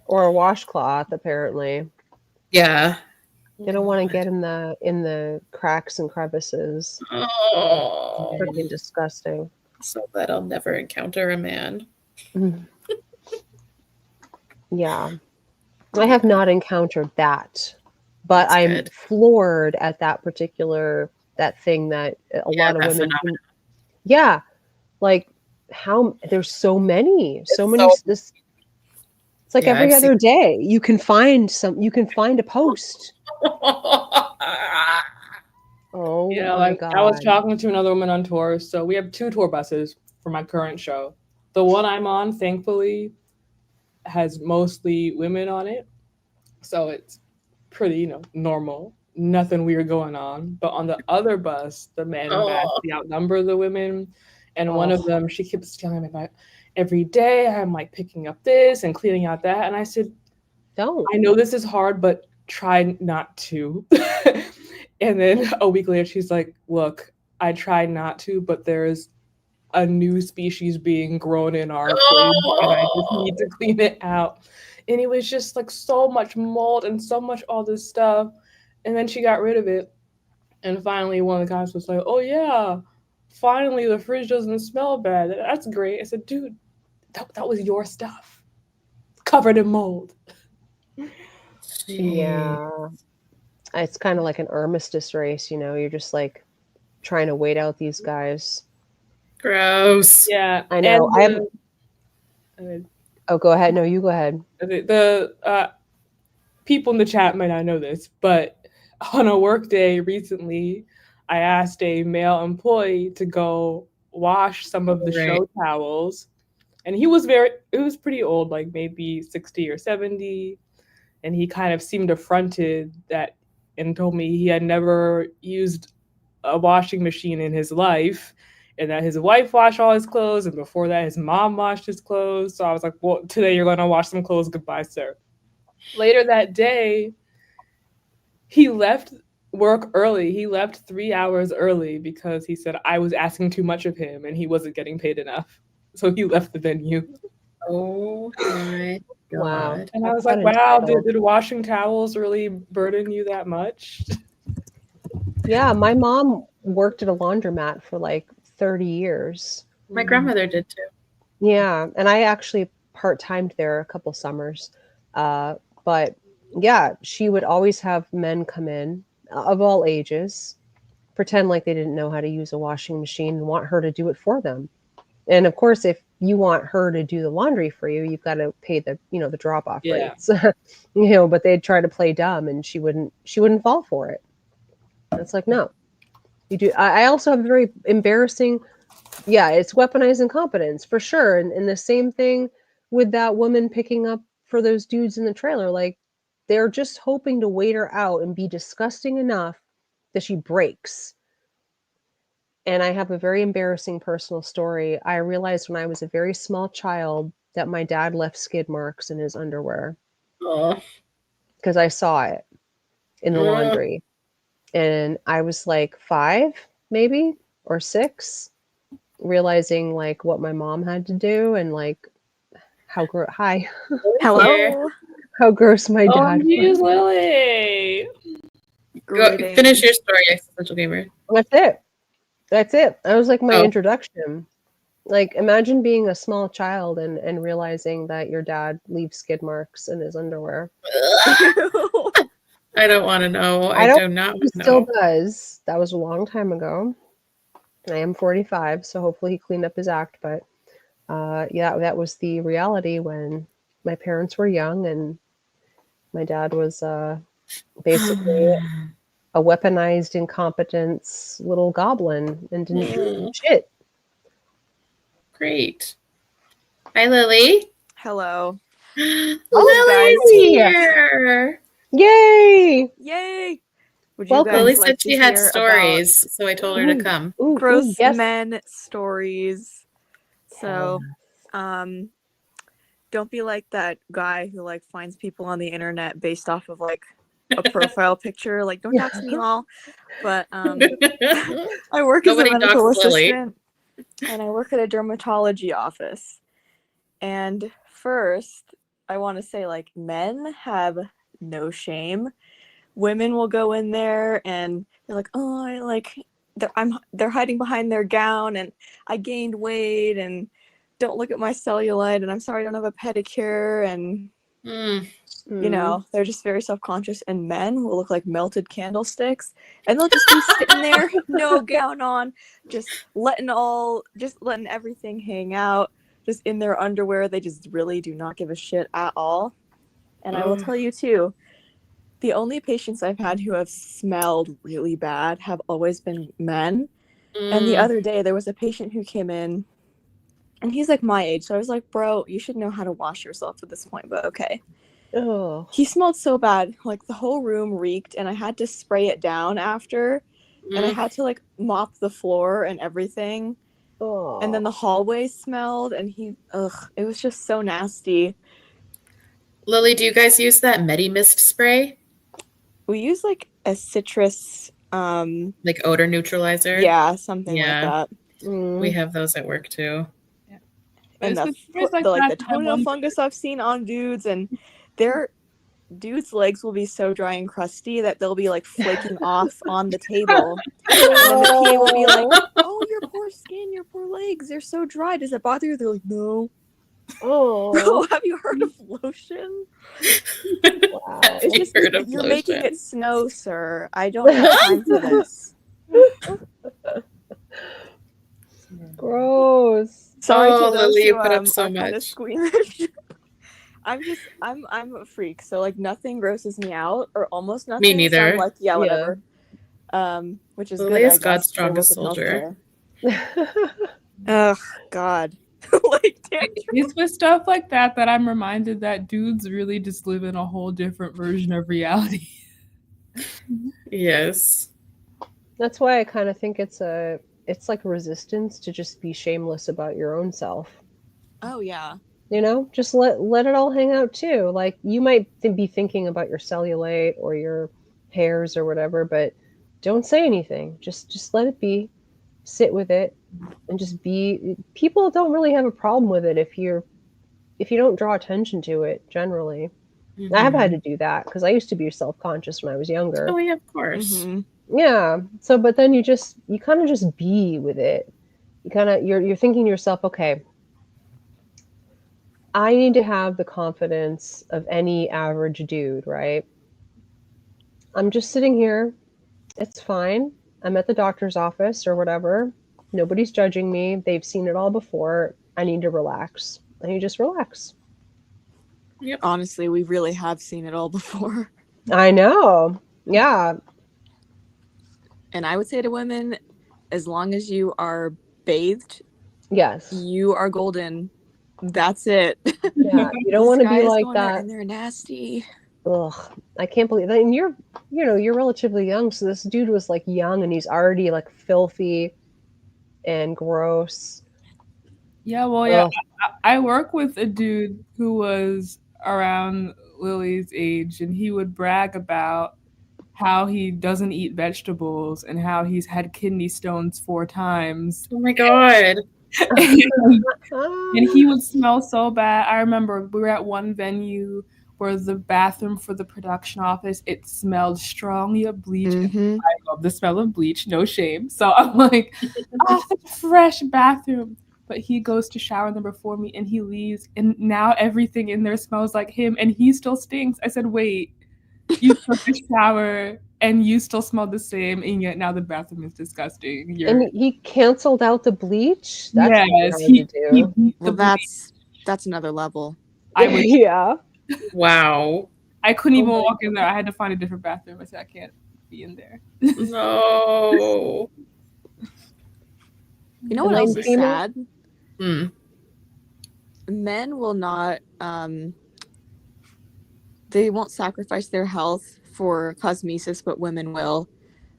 or a washcloth. Apparently, yeah, they don't want to get in the cracks and crevices. Oh, freaking disgusting. So that I'll never encounter a man. Yeah, I have not encountered that, but that's I'm good. Floored at that thing that a lot of women. Yeah, like. How there's so many it's like every other day you can find a post. Oh yeah, like God. I was talking to another woman on tour. So we have 2 tour buses for my current show. The one I'm on, thankfully, has mostly women on it, so it's pretty normal, nothing weird going on. But on the other bus, the men vastly outnumber the women. And one of them, she keeps telling me about every day I'm like picking up this and cleaning out that. And I said, don't. I know this is hard, but try not to. And then a week later, she's like, look, I tried not to, but there's a new species being grown in our place and I just need to clean it out. And it was just like so much mold and so much all this stuff. And then she got rid of it. And finally, one of the guys was like, oh, yeah. Finally, the fridge doesn't smell bad. That's great. I said, dude, that was your stuff. Covered in mold. Yeah. It's kind of like an armistice race, You're just like trying to wait out these guys. Gross. Yeah. I know. Oh, go ahead. No, you go ahead. The people in the chat might not know this, but on a work day recently, I asked a male employee to go wash some of the show towels. And he was pretty old, like maybe 60 or 70. And he kind of seemed affronted that and told me he had never used a washing machine in his life and that his wife washed all his clothes. And before that, his mom washed his clothes. So I was like, well, today you're going to wash some clothes. Goodbye, sir. Later that day, he left work early. He left 3 hours early because he said I was asking too much of him and he wasn't getting paid enough. So he left the venue. Oh my Wow. God. And I was That's like, wow, entitled. did washing towels really burden you that much? Yeah, my mom worked at a laundromat for like 30 years. My grandmother did too. Yeah, and I actually part-timed there a couple summers. But yeah, she would always have men come in of all ages, pretend like they didn't know how to use a washing machine and want her to do it for them. And of course, if you want her to do the laundry for you, you've got to pay the, the drop off Yeah. rates. But they'd try to play dumb and she wouldn't fall for it. And it's like, no. You do. I also have a very embarrassing, yeah, it's weaponized incompetence for sure. And the same thing with that woman picking up for those dudes in the trailer. Like, they're just hoping to wait her out and be disgusting enough that she breaks. And I have a very embarrassing personal story. I realized when I was a very small child that my dad left skid marks in his underwear Oh. because I saw it in the laundry. And I was like 5, maybe, or 6, realizing like what my mom had to do and like how hi, Hello. how gross my dad Geez, was. Lily. Go Greetings. finish your story, Existential Gamer. That's it. That was like my Oh. introduction. Like, imagine being a small child and realizing that your dad leaves skid marks in his underwear. I don't want to know. I don't do not He want to still know. does. That was a long time ago. I am 45, so hopefully he cleaned up his act. But yeah, that was the reality when my parents were young and my dad was basically a weaponized incompetence little goblin and didn't do shit. Great. Hi, Lily. Hello. Lily's here. Yay! Yay! Would you Welcome. guys Lily like said to she had hear stories, so I told her to come. Ooh, gross yes. men stories? So, don't be like that guy who like finds people on the internet based off of like a profile picture. Like, don't dox me all. But I work as a Nobody medical doxed Lily. assistant, and I work at a dermatology office. And first, I want to say like men have no shame. Women will go in there and they're like, oh, I like they're hiding behind their gown and I gained weight and don't look at my cellulite and I'm sorry I don't have a pedicure and you know, they're just very self-conscious. And men will look like melted candlesticks and they'll just be sitting there, no gown on, just letting everything hang out, just in their underwear. They just really do not give a shit at all. And I will tell you too, the only patients I've had who have smelled really bad have always been men. And the other day there was a patient who came in and he's like my age. So I was like, bro, you should know how to wash yourself at this point, but okay. Oh. He smelled so bad. Like the whole room reeked and I had to spray it down after. And I had to like mop the floor and everything. Oh. And then the hallway smelled and it was just so nasty. Lily, do you guys use that Medimist spray? We use like a citrus like odor neutralizer? Yeah, something like that. We have those at work too. Yeah. And the toenail fungus I've seen on dudes, and their dudes' legs will be so dry and crusty that they'll be like flaking off on the table. And then the PA will be like, oh, your poor skin, your poor legs, they're so dry. Does it bother you? They're like, no. Oh, have you heard of lotion? Wow. It's just you're making it snow, sir. I don't have time for this. Gross. Sorry to those Lily, who you put up so are kind of much. squeamish. I'm a freak, so like nothing grosses me out, or almost nothing. Me neither. So I'm like, yeah, whatever. Which is Lily good. is God's strongest soldier. Ugh, God. Like, it's with stuff like that I'm reminded that dudes really just live in a whole different version of reality. Yes. That's why I kind of think it's like resistance to just be shameless about your own self. Oh yeah. You know, just let it all hang out too. Like, you might be thinking about your cellulite or your hairs or whatever, but don't say anything. Just let it be. Sit with it and just be. People don't really have a problem with it if if you don't draw attention to it generally. Mm-hmm. I have had to do that because I used to be self-conscious when I was younger. Oh yeah, of course. Mm-hmm. Yeah. So, but then you kind of just be with it. You're thinking to yourself, okay, I need to have the confidence of any average dude, right? I'm just sitting here. It's fine. I'm at the doctor's office or whatever. Nobody's judging me. They've seen it all before. I need to relax. And you just relax. Yep. Honestly, we really have seen it all before. I know. Yeah. And I would say to women, as long as you are bathed, Yes. you are golden. That's it. Yeah. You don't want to be like that. And they're nasty. Ugh. I can't believe that. And you're relatively young. So this dude was like young and he's already like filthy and gross. Yeah, well, yeah, I work with a dude who was around Lily's age, and he would brag about how he doesn't eat vegetables and how he's had kidney stones 4 times. Oh my god. And he would smell so bad. I remember we were at one venue where the bathroom for the production office, it smelled strongly of bleach. Mm-hmm. I love the smell of bleach, no shame. So I'm like, oh, such a fresh bathroom. But he goes to shower in there before me and he leaves. And now everything in there smells like him and he still stinks. I said, wait, you took a shower and you still smell the same. And yet now the bathroom is disgusting. And he canceled out the bleach? That's yes, hard to do. Well, that's another level. Yeah. Wow. I couldn't even walk in there. I had to find a different bathroom. I said, I can't be in there. No. You know what else is sad? Hmm. Men will not, they won't sacrifice their health for cosmesis, but women will.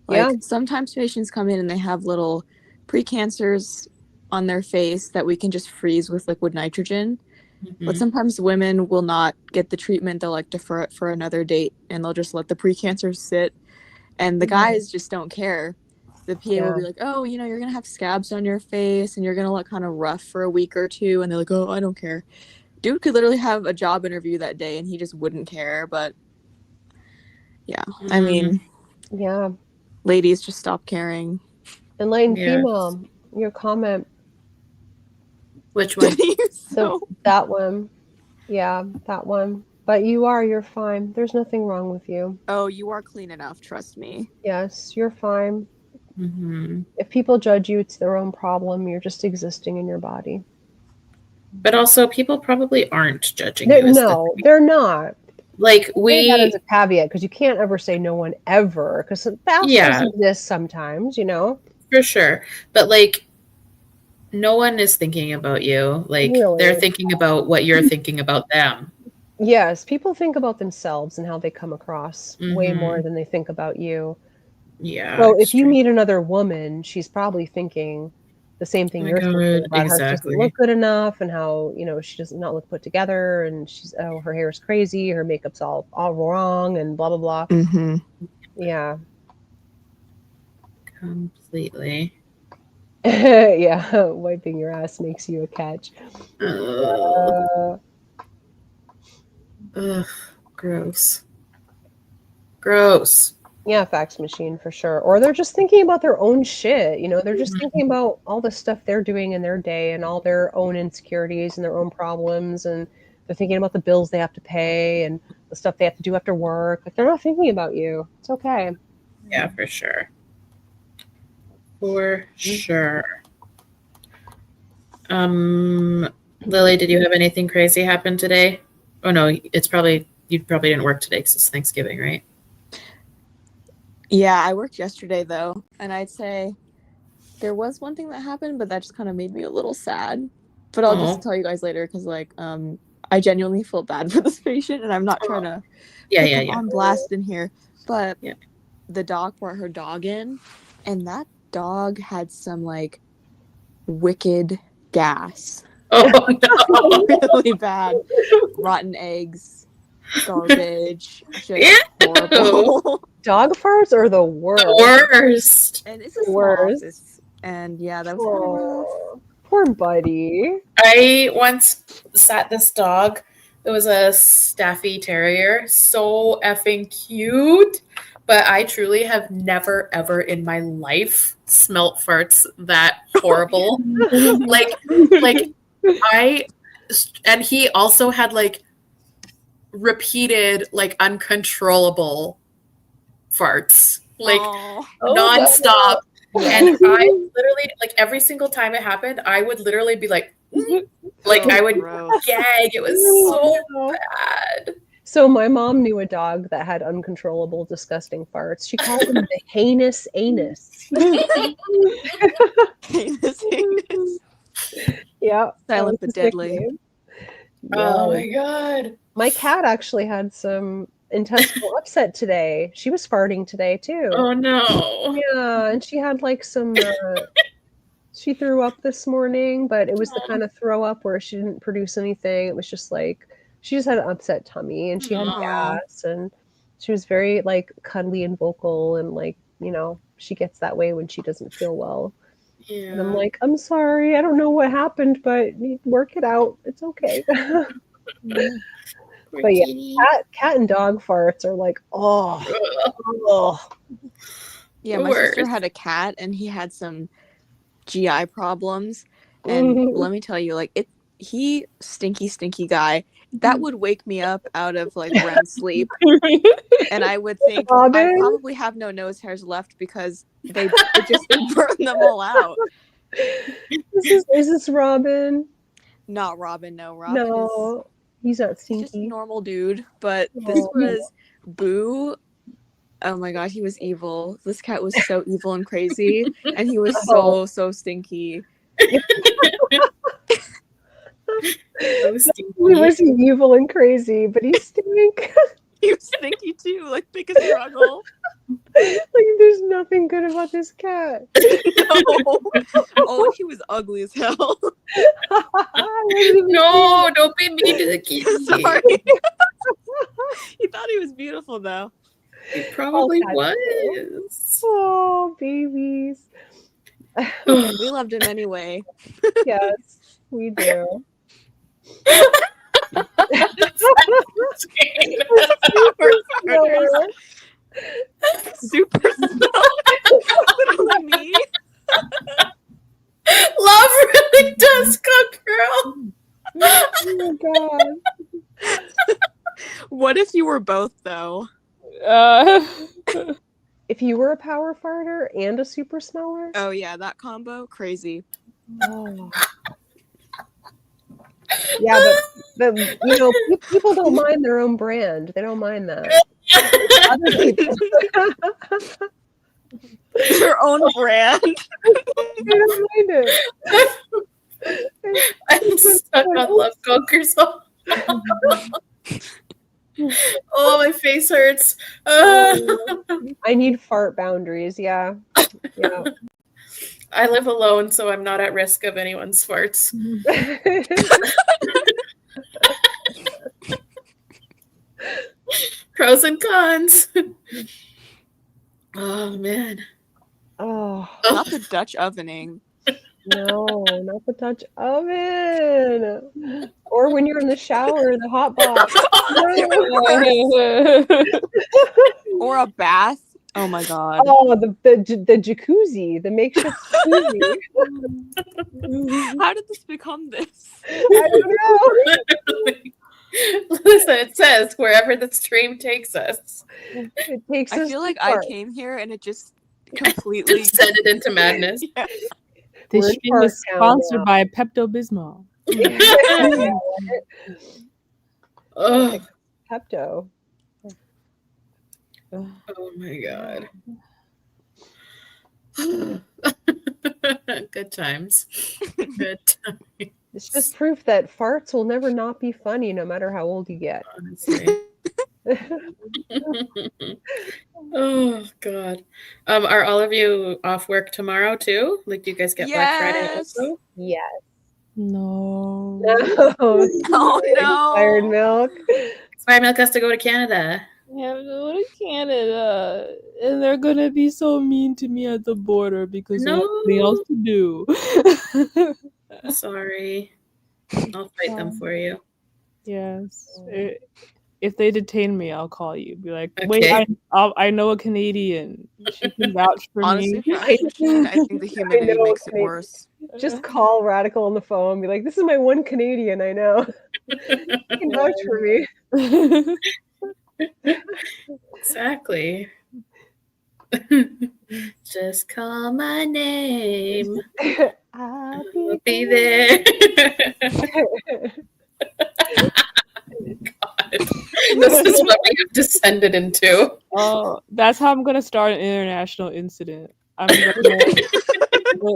Like, sometimes patients come in and they have little precancers on their face that we can just freeze with liquid nitrogen. Mm-hmm. But sometimes women will not get the treatment. They'll like defer it for another date and they'll just let the precancers sit. And the guys just don't care. The PA will be like, oh, you're going to have scabs on your face and you're going to look kind of rough for a week or two. And they're like, oh, I don't care. Dude could literally have a job interview that day and he just wouldn't care. But yeah, I mean, ladies, just stop caring. Enlightened female, your comment. Which one? That one. Yeah, that one. But you're fine. There's nothing wrong with you. Oh, you are clean enough, trust me. Yes, you're fine. Mm-hmm. If people judge you, it's their own problem. You're just existing in your body. But also, people probably aren't judging you. No, they're not. Like, say that as a caveat, because you can't ever say no one ever, because that does exist sometimes, For sure. But, like, no one is thinking about you. Like, they're thinking about what you're thinking about them. Yes, people think about themselves and how they come across way more than they think about you. Yeah. So if you meet another woman, she's probably thinking the same thing you're thinking about. Her doesn't look good enough, and how she does not look put together, and her hair is crazy, her makeup's all wrong, and blah blah blah. Mm-hmm. Yeah. Completely. Yeah, wiping your ass makes you a catch. Ugh, gross. Gross. Yeah, fax machine for sure. Or they're just thinking about their own shit. They're just thinking about all the stuff they're doing in their day and all their own insecurities and their own problems. And they're thinking about the bills they have to pay and the stuff they have to do after work. Like, they're not thinking about you. It's okay. Yeah, for sure. For sure. Lily, did you have anything crazy happen today? Oh no, you probably didn't work today because it's Thanksgiving, right? Yeah, I worked yesterday though, and I'd say there was one thing that happened, but that just kind of made me a little sad. But I'll just tell you guys later because, like, I genuinely feel bad for this patient, and I'm not trying to put them on blast in here. But the doc brought her dog in, and that dog had some like wicked gas. Oh no! Really bad, rotten eggs, garbage, just horrible. Dog farts are the worst. The worst. And it's a small office. And yeah, that was kind of rough. Poor buddy. I once sat this dog. It was a Staffy Terrier. So effing cute. But I truly have never, ever in my life smelt farts that horrible. like and he also had like repeated, like uncontrollable farts, like nonstop. And I literally, like every single time it happened, I would literally be like I would gag. It was so bad. So my mom knew a dog that had uncontrollable, disgusting farts. She called him the heinous anus. Heinous anus. Yeah. Silent but deadly. Oh my god. My cat actually had some intestinal upset today. She was farting today too. Oh no. Yeah, and she had like some she threw up this morning, but it was the kind of throw up where she didn't produce anything. It was just like she just had an upset tummy and she had gas, and she was very like cuddly and vocal, and like, you know, she gets that way when she doesn't feel well. Yeah. And I'm like, I'm sorry, I don't know what happened, but work it out. It's okay. But yeah, cat and dog farts are like, oh. Yeah, my sister had a cat and he had some GI problems, and let me tell you, like he stinky guy that would wake me up out of like REM sleep, and I would think I probably have no nose hairs left because they just burn them all out. Is this Robin? Not Robin. No, Robin is. He's not stinky. He's just a normal dude, but this was Boo. Oh my god, he was evil. This cat was so evil and crazy, and he was so stinky. So stinky. He was evil and crazy, but he stink. He was stinky too, like biggest struggle. Like there's nothing good about this cat. No. Oh, he was ugly as hell. No, don't be mean to the kid. Sorry. He thought he was beautiful though. He probably was. Oh, babies. We loved him anyway. Yes, we do. Super snow. Literally me. Love really does cook, girl. Oh my god. What if you were both though? If you were a power farter and a super smeller? Oh yeah, that combo, crazy. Oh. Yeah, but you know, people don't mind their own brand. They don't mind that. Other people. Their own brand. They don't mind it. I'm stuck on Love Conquers. Oh, my face hurts. I need fart boundaries. Yeah. I live alone, so I'm not at risk of anyone's farts. Pros and cons. Oh man. Oh, not the Dutch ovening. No, not the Dutch oven. Or when you're in the shower, the hot box. Or a bath. Oh my god. Oh, the jacuzzi, the makeshift jacuzzi. How did this become this? I don't know. Listen, it says wherever the stream takes us. It takes I feel like I came here and it just completely descended into madness. Yeah. This stream is sponsored by Pepto-Bismol. Oh. Pepto. Oh my god. Good times. Good times. It's just proof that farts will never not be funny no matter how old you get. Honestly. Oh god. Are all of you off work tomorrow too? Like, do you guys get Black Friday also? Yes. No. Oh no. Expired milk. Expired milk has to go to Canada. I have to go to Canada, and they're gonna be so mean to me at the border because there's nothing else to do. Sorry. I'll fight them for you. Yes. If they detain me, I'll call you. Be like, Okay. wait, I know a Canadian. She can vouch for Honestly, me. for Argentina, I think the humidity makes it worse. Just call Radical on the phone and be like, this is my one Canadian I know. You can vouch for me. Exactly. Just call my name. I'll I'll be there. God. This is what we have descended into. Oh, that's how I'm gonna start an international incident. I'm gonna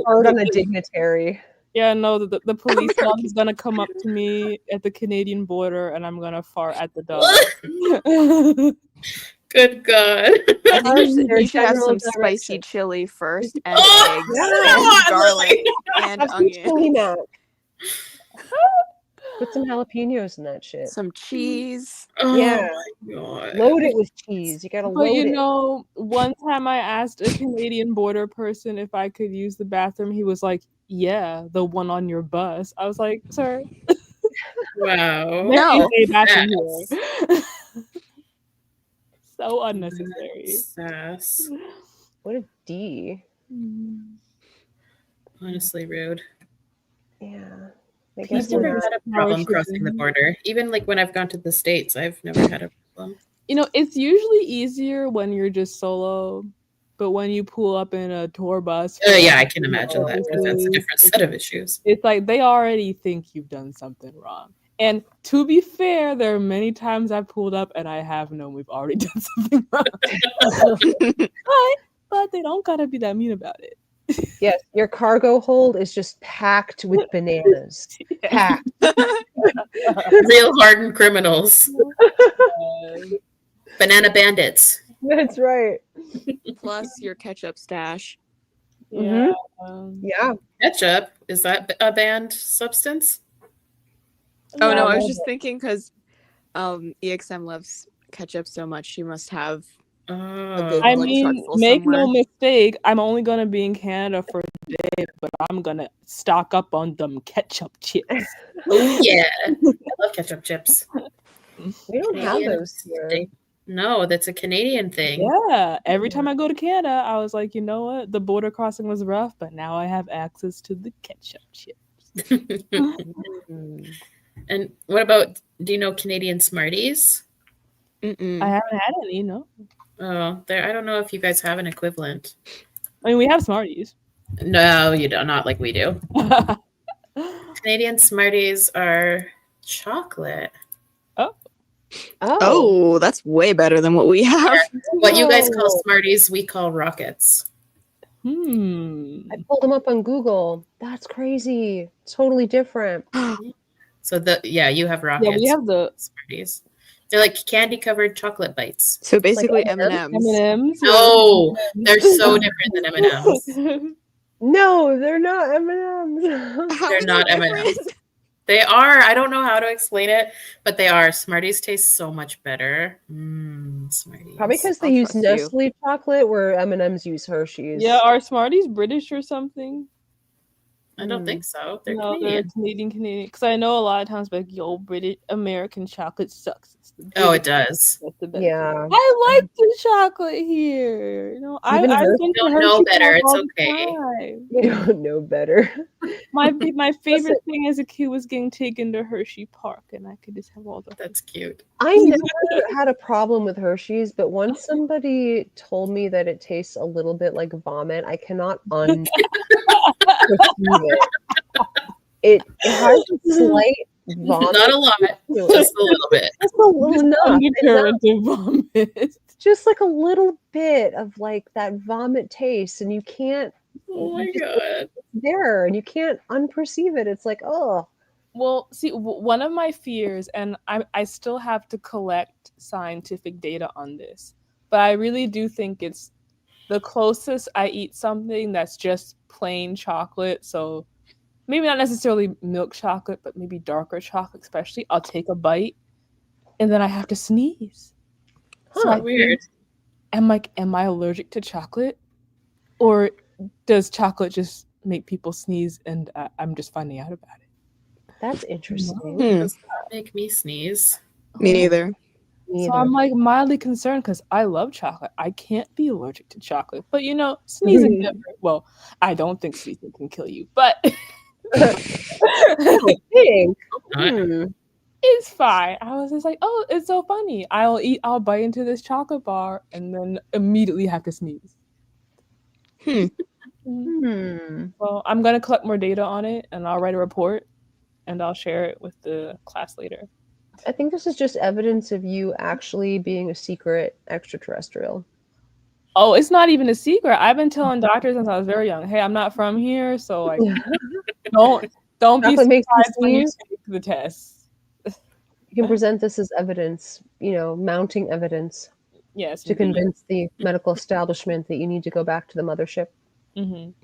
hard on a dignitary. Yeah, no, the police dog is gonna come up to me at the Canadian border, and I'm gonna fart at the dog. Good God. I think you should have some spicy chili first, and eggs, and garlic, and onion. Chili mac. Put some jalapenos in that shit. Some cheese. Yeah. My God. Load it with cheese. You gotta load it. But you know, one time I asked a Canadian border person if I could use the bathroom. He was like, "Yeah, the one on your bus." I was like, "Sir, Wow. No. bathroom here." So unnecessary. Sass. What a D. Honestly rude. Yeah. I've never had a problem crossing the border. Even like when I've gone to the States, I've never had a problem. You know, it's usually easier when you're just solo, but when you pull up in a tour bus, yeah, I can imagine that because that's a different set of issues. It's like they already think you've done something wrong. And to be fair, there are many times I've pulled up and I have known we've already done something wrong. but they don't gotta be that mean about it. Yes, your cargo hold is just packed with bananas. Packed. Real hardened criminals. Banana bandits. That's right. Plus your ketchup stash. Yeah. Yeah. Ketchup, is that a banned substance? Oh no, I was just thinking because EXM loves ketchup so much, she must have a big I blood mean, truck full make somewhere. no mistake, I'm only gonna be in Canada for a day, but I'm gonna stock up on them ketchup chips. Oh yeah, I love ketchup chips. We don't have those here. No, that's a Canadian thing. Yeah, every time I go to Canada, I was like, you know what? The border crossing was rough, but now I have access to the ketchup chips. And what about, do you know Canadian Smarties? I haven't had any, no. Oh, I don't know if you guys have an equivalent. I mean, we have Smarties. No, you don't. Not like we do. Canadian Smarties are chocolate. Oh, that's way better than what we have. Yeah. What you guys call Smarties, we call Rockets. I pulled them up on Google. That's crazy. Totally different. So you have Rockets. Yeah, we have the Smarties. They're like candy covered chocolate bites. So basically like M&Ms. M&Ms. No, they're so different than M&Ms. No, they're not M&Ms. They're not M&Ms. They are. I don't know how to explain it, but they are. Smarties taste so much better. Smarties. Probably because they use Nestle chocolate, where M&Ms use Hershey's. Yeah, are Smarties British or something? I don't think so. They're They're Canadian. Because I know a lot of times, like, yo, British American chocolate sucks. It does. That's the best. Yeah. I like the chocolate here. You know, I don't know better. It's okay. You don't know better. My favorite thing as a kid was getting taken to Hershey Park, and I could just have all the. That's cute. I never had a problem with Hershey's, but once somebody told me that it tastes a little bit like vomit, I cannot perceive it. It has a slight vomit. Not a lot, just a little bit. Just a little undercurrent of vomit. Just like a little bit of like that vomit taste, and you can't. Oh my God! There, and you can't unperceive it. It's like, oh. Well, see, one of my fears, and I still have to collect scientific data on this, but I really do think it's the closest I eat something that's just plain chocolate. So maybe not necessarily milk chocolate, but maybe darker chocolate, especially. I'll take a bite, and then I have to sneeze. So weird. Am I allergic to chocolate, or does chocolate just make people sneeze, and I'm just finding out about it. That's interesting. Does not make me sneeze. Me neither. So I'm like mildly concerned because I love chocolate. I can't be allergic to chocolate, but sneezing never. Well, I don't think sneezing can kill you, but it's fine. I was just like, oh, it's so funny. I'll bite into this chocolate bar and then immediately have to sneeze. Well, I'm gonna collect more data on it, and I'll write a report, and I'll share it with the class later. I think this is just evidence of you actually being a secret extraterrestrial. Oh, it's not even a secret. I've been telling doctors since I was very young, hey, I'm not from here, so like don't be surprised when you take the test. You can present this as evidence, mounting evidence. Yes. To convince the medical establishment that you need to go back to the mothership. The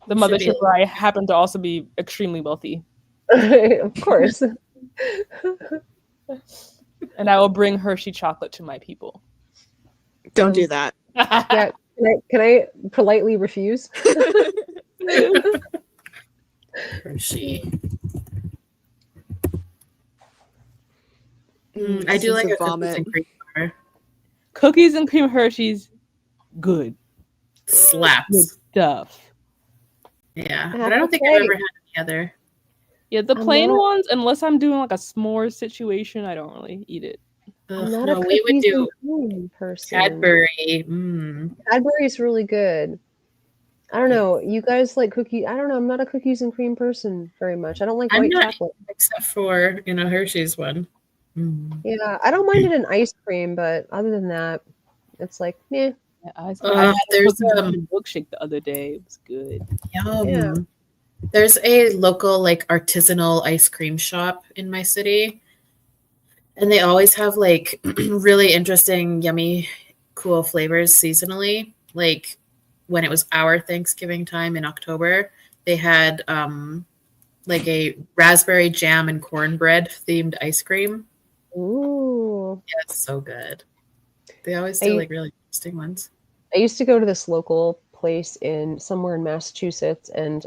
mothership where I happen to also be extremely wealthy. Of course. And I will bring Hershey chocolate to my people. Don't do that. Yeah, can I politely refuse? Hershey. I do like a cookies and cream bar. Cookies and cream Hershey's, good. Slaps. Good stuff. Yeah, but I don't think I've ever had any other. Yeah, the plain ones, unless I'm doing like a s'more situation, I don't really eat it. I'm not a cookies we would do and cream person. Cadbury. Cadbury's really good. I don't know. You guys like cookies? I don't know. I'm not a cookies and cream person very much. I don't like white chocolate. Except for, Hershey's one. Yeah, I don't mind it in ice cream, but other than that, it's like, meh. Yeah, I had there's a milkshake the other day. It was good. Yum. Yeah. There's a local artisanal ice cream shop in my city, and they always have really interesting, yummy, cool flavors seasonally. Like when it was our Thanksgiving time in October, they had a raspberry jam and cornbread themed ice cream. Ooh. Yeah, it's so good. They always do really interesting ones. I used to go to this local place somewhere in Massachusetts, and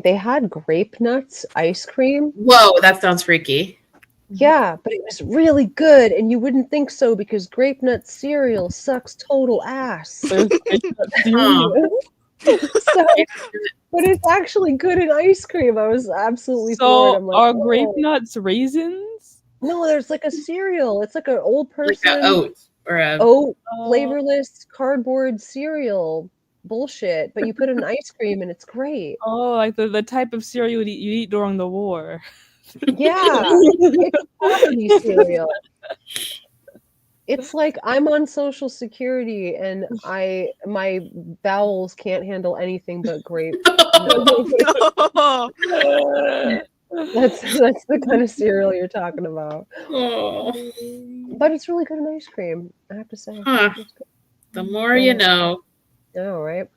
they had grape nuts ice cream. Whoa, that sounds freaky. Yeah, but it was really good, and you wouldn't think so because grape nut cereal sucks total ass. But it's actually good in ice cream. I was absolutely floored. I'm like, are grape nuts raisins? No, there's like a cereal. It's like an old person oat flavorless cardboard cereal bullshit, but you put it in ice cream and it's great. Oh, like the type of cereal you eat during the war. Yeah, it's poverty cereal. It's like I'm on Social Security and my bowels can't handle anything but grape. That's the kind of cereal you're talking about. Oh. But it's really good in ice cream, I have to say. The more you know. Oh, right.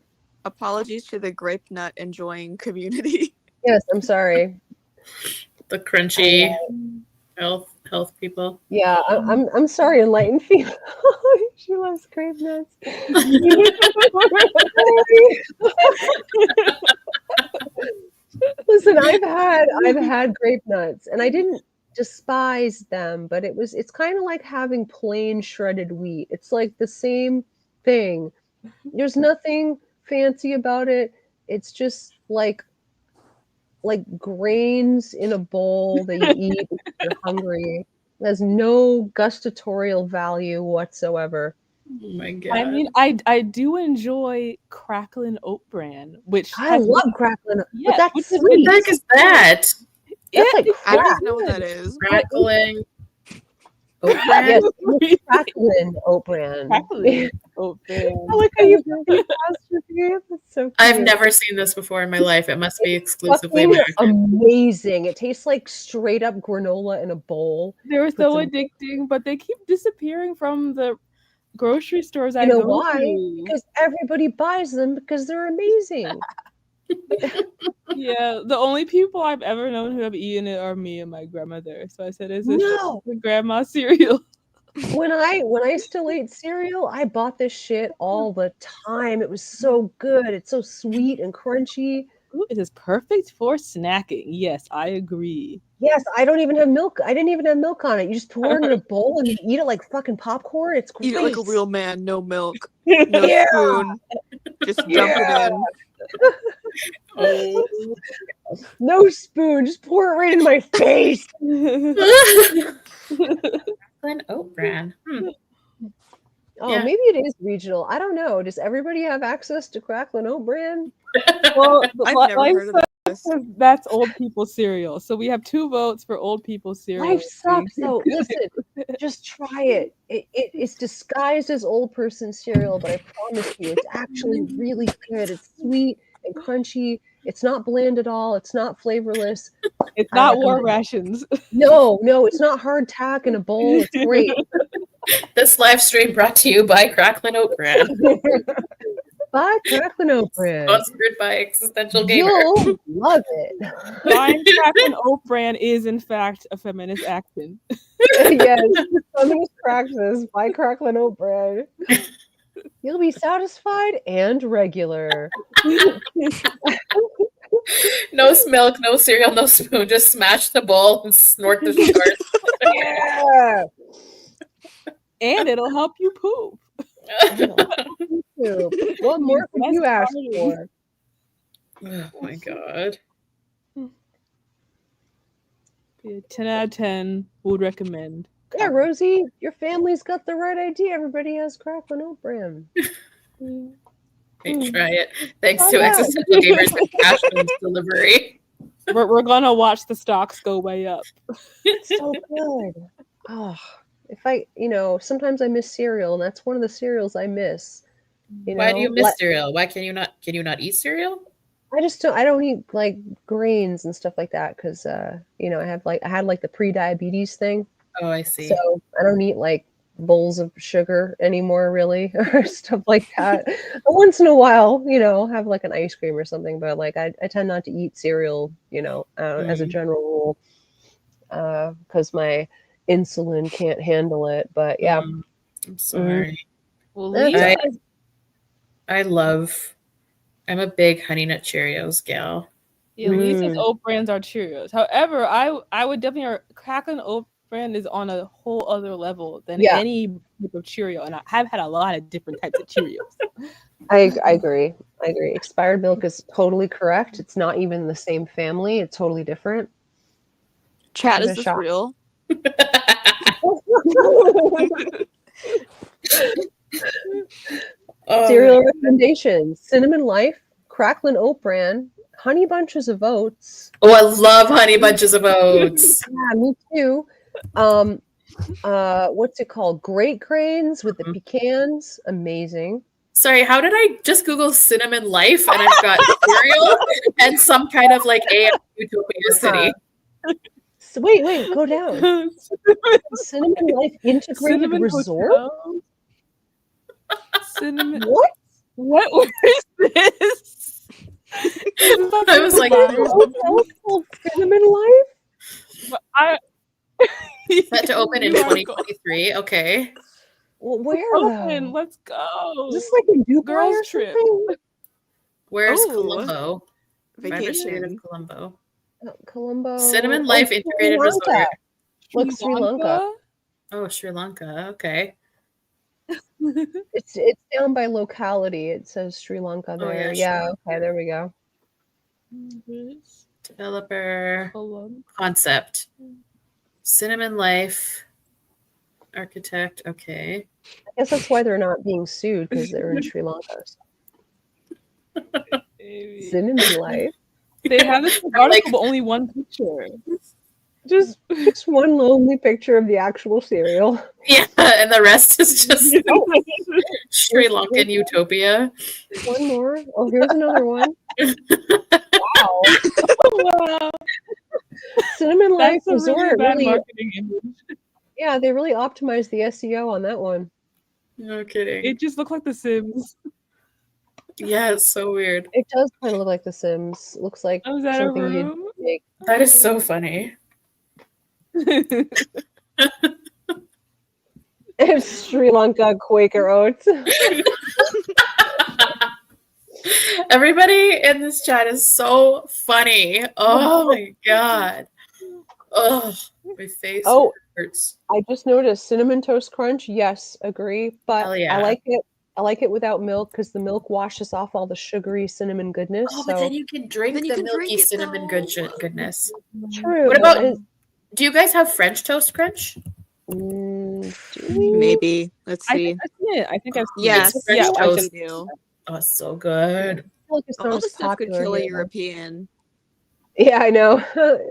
Apologies to the grape nut enjoying community. Yes, I'm sorry. The crunchy health people. Yeah, I'm sorry, enlightened female. She loves grape nuts. Listen, I've had grape nuts, and I didn't despise them, but it's kind of like having plain shredded wheat. It's like the same thing. There's nothing fancy about it. It's just like grains in a bowl that you eat if you're hungry. It has no gustatorial value whatsoever. Oh my god! I mean, I do enjoy crackling oat bran, which I love crackling. Yeah, but that's what the heck is that? That's like I don't know what that is. Crackling oat bran. Yes, crackling oat bran. Crackling oat bran. I like how you apostrophe. That's so cute. I've never seen this before in my life. It must be exclusively American. Amazing. It tastes like straight up granola in a bowl. They're so addicting, but they keep disappearing from the grocery stores. You know why? Because everybody buys them because they're amazing. Yeah, the only people I've ever known who have eaten it are me and my grandmother. So I said, "Is this no the grandma cereal?" When I still ate cereal, I bought this shit all the time. It was so good. It's so sweet and crunchy. Ooh, it is perfect for snacking. Yes, I agree. Yes, I don't even have milk. I didn't even have milk on it. You just pour it in a bowl and you eat it like fucking popcorn. It's great. Eat it like a real man, no milk, no Yeah. spoon. Just dump it in. Oh. No spoon. Just pour it right in my face. Cracklin Oat Bran. Oh, Yeah. maybe it is regional. I don't know. Does everybody have access to Cracklin Oat Bran? Well, I've never heard of this. That's old people cereal. So we have 2 votes for old people cereal. Life sucks though. Listen, just try it. It's disguised as old person cereal, but I promise you, it's actually really good. It's sweet and crunchy. It's not bland at all. It's not flavorless. It's not war rations. No, it's not hardtack in a bowl. It's great. This live stream brought to you by Cracklin Oat Bran. Buy Cracklin Oat Bran. Sponsored by Existential Gamer. You'll love it. Buying Cracklin Oat Bran is, in fact, a feminist action. Yes, feminist praxis. Buy Cracklin Oat Bran. You'll be satisfied and regular. No milk, no cereal, no spoon. Just smash the bowl and snort the shards. Yeah. And it'll help you poop. What more could you ask for? Oh my god. Yeah, 10 out of 10 would recommend. Yeah, Rosie, your family's got the right idea. Everybody has Cracklin Oat Bran. Try it. Thanks to Existential Gamers and Cashman's delivery. We're gonna watch the stocks go way up. It's so good. Oh, if I, sometimes I miss cereal, and that's one of the cereals I miss. Why do you miss cereal? Why can you not eat cereal? I don't eat like grains and stuff like that because I had the pre-diabetes thing. Oh, I see. So I don't eat like bowls of sugar anymore, really, or stuff like that. Once in a while, have like an ice cream or something, but like I tend not to eat cereal, as a general rule, because my insulin can't handle it. But yeah, I'm sorry. Well, I'm a big Honey Nut Cheerios gal. Yeah, Lisa's oat brands are Cheerios. However, I would definitely Cracklin Oat Bran is on a whole other level than any type of Cheerio, and I have had a lot of different types of Cheerios. I agree. Expired milk is totally correct. It's not even the same family. It's totally different. Chat, is this real? Cereal recommendations: Cinnamon Life, Cracklin Oat Bran, Honey Bunches of Oats. Oh, I love Honey Bunches of Oats. Yeah, me too. What's it called? Great Grains with the pecans. Amazing. Sorry, how did I just Google Cinnamon Life and I've got cereal and some kind of like AI Utopia City? So wait, go down. Cinnamon Life Integrated Resort. Hotel? Cinnamon. What? What is this? I was like, called Cinnamon Life. Set to open in 2023. Okay. Well, where? Open. Let's go. Is this like a Dubai girls or trip? something? Where's Oh, Colombo? Vacation. Colombo. Colombo. Cinnamon Life Integrated Sri Lanka. Resort. Look, Sri Lanka. Oh, Sri Lanka. Okay. It's down by locality. It says Sri Lanka there. yeah, Okay, there we go. Developer concept. Cinnamon Life architect. Okay. I guess that's why they're not being sued, because they're in Sri Lanka. Cinnamon Life. They have this article, but only one picture. Just one lonely picture of the actual cereal. Yeah, and the rest is just Sri Lankan utopia. One more. Oh, here's another one. Wow. Wow. Cinnamon Life That's a Resort. bad Really, marketing image. yeah, they really optimized the SEO on that one. No kidding. It just looked like The Sims. Yeah, it's so weird. It does kind of look like The Sims. Looks like Oh, is that a something room? you'd make. That is so funny. Sri Lanka Quaker oats. Everybody in this chat is so funny. Oh my god. Oh, my face hurts. I just noticed Cinnamon Toast Crunch. Yes, agree. But Hell yeah. I like it. I like it without milk because the milk washes off all the sugary cinnamon goodness. Oh, but then you can drink the milky cinnamon goodness. True. What about? Do you guys have French Toast Crunch? Maybe. Let's see. I think I've seen Yes. it. Yeah, I Toast. do. Oh, it's so good. All this stuff could kill a European. Yeah, I know.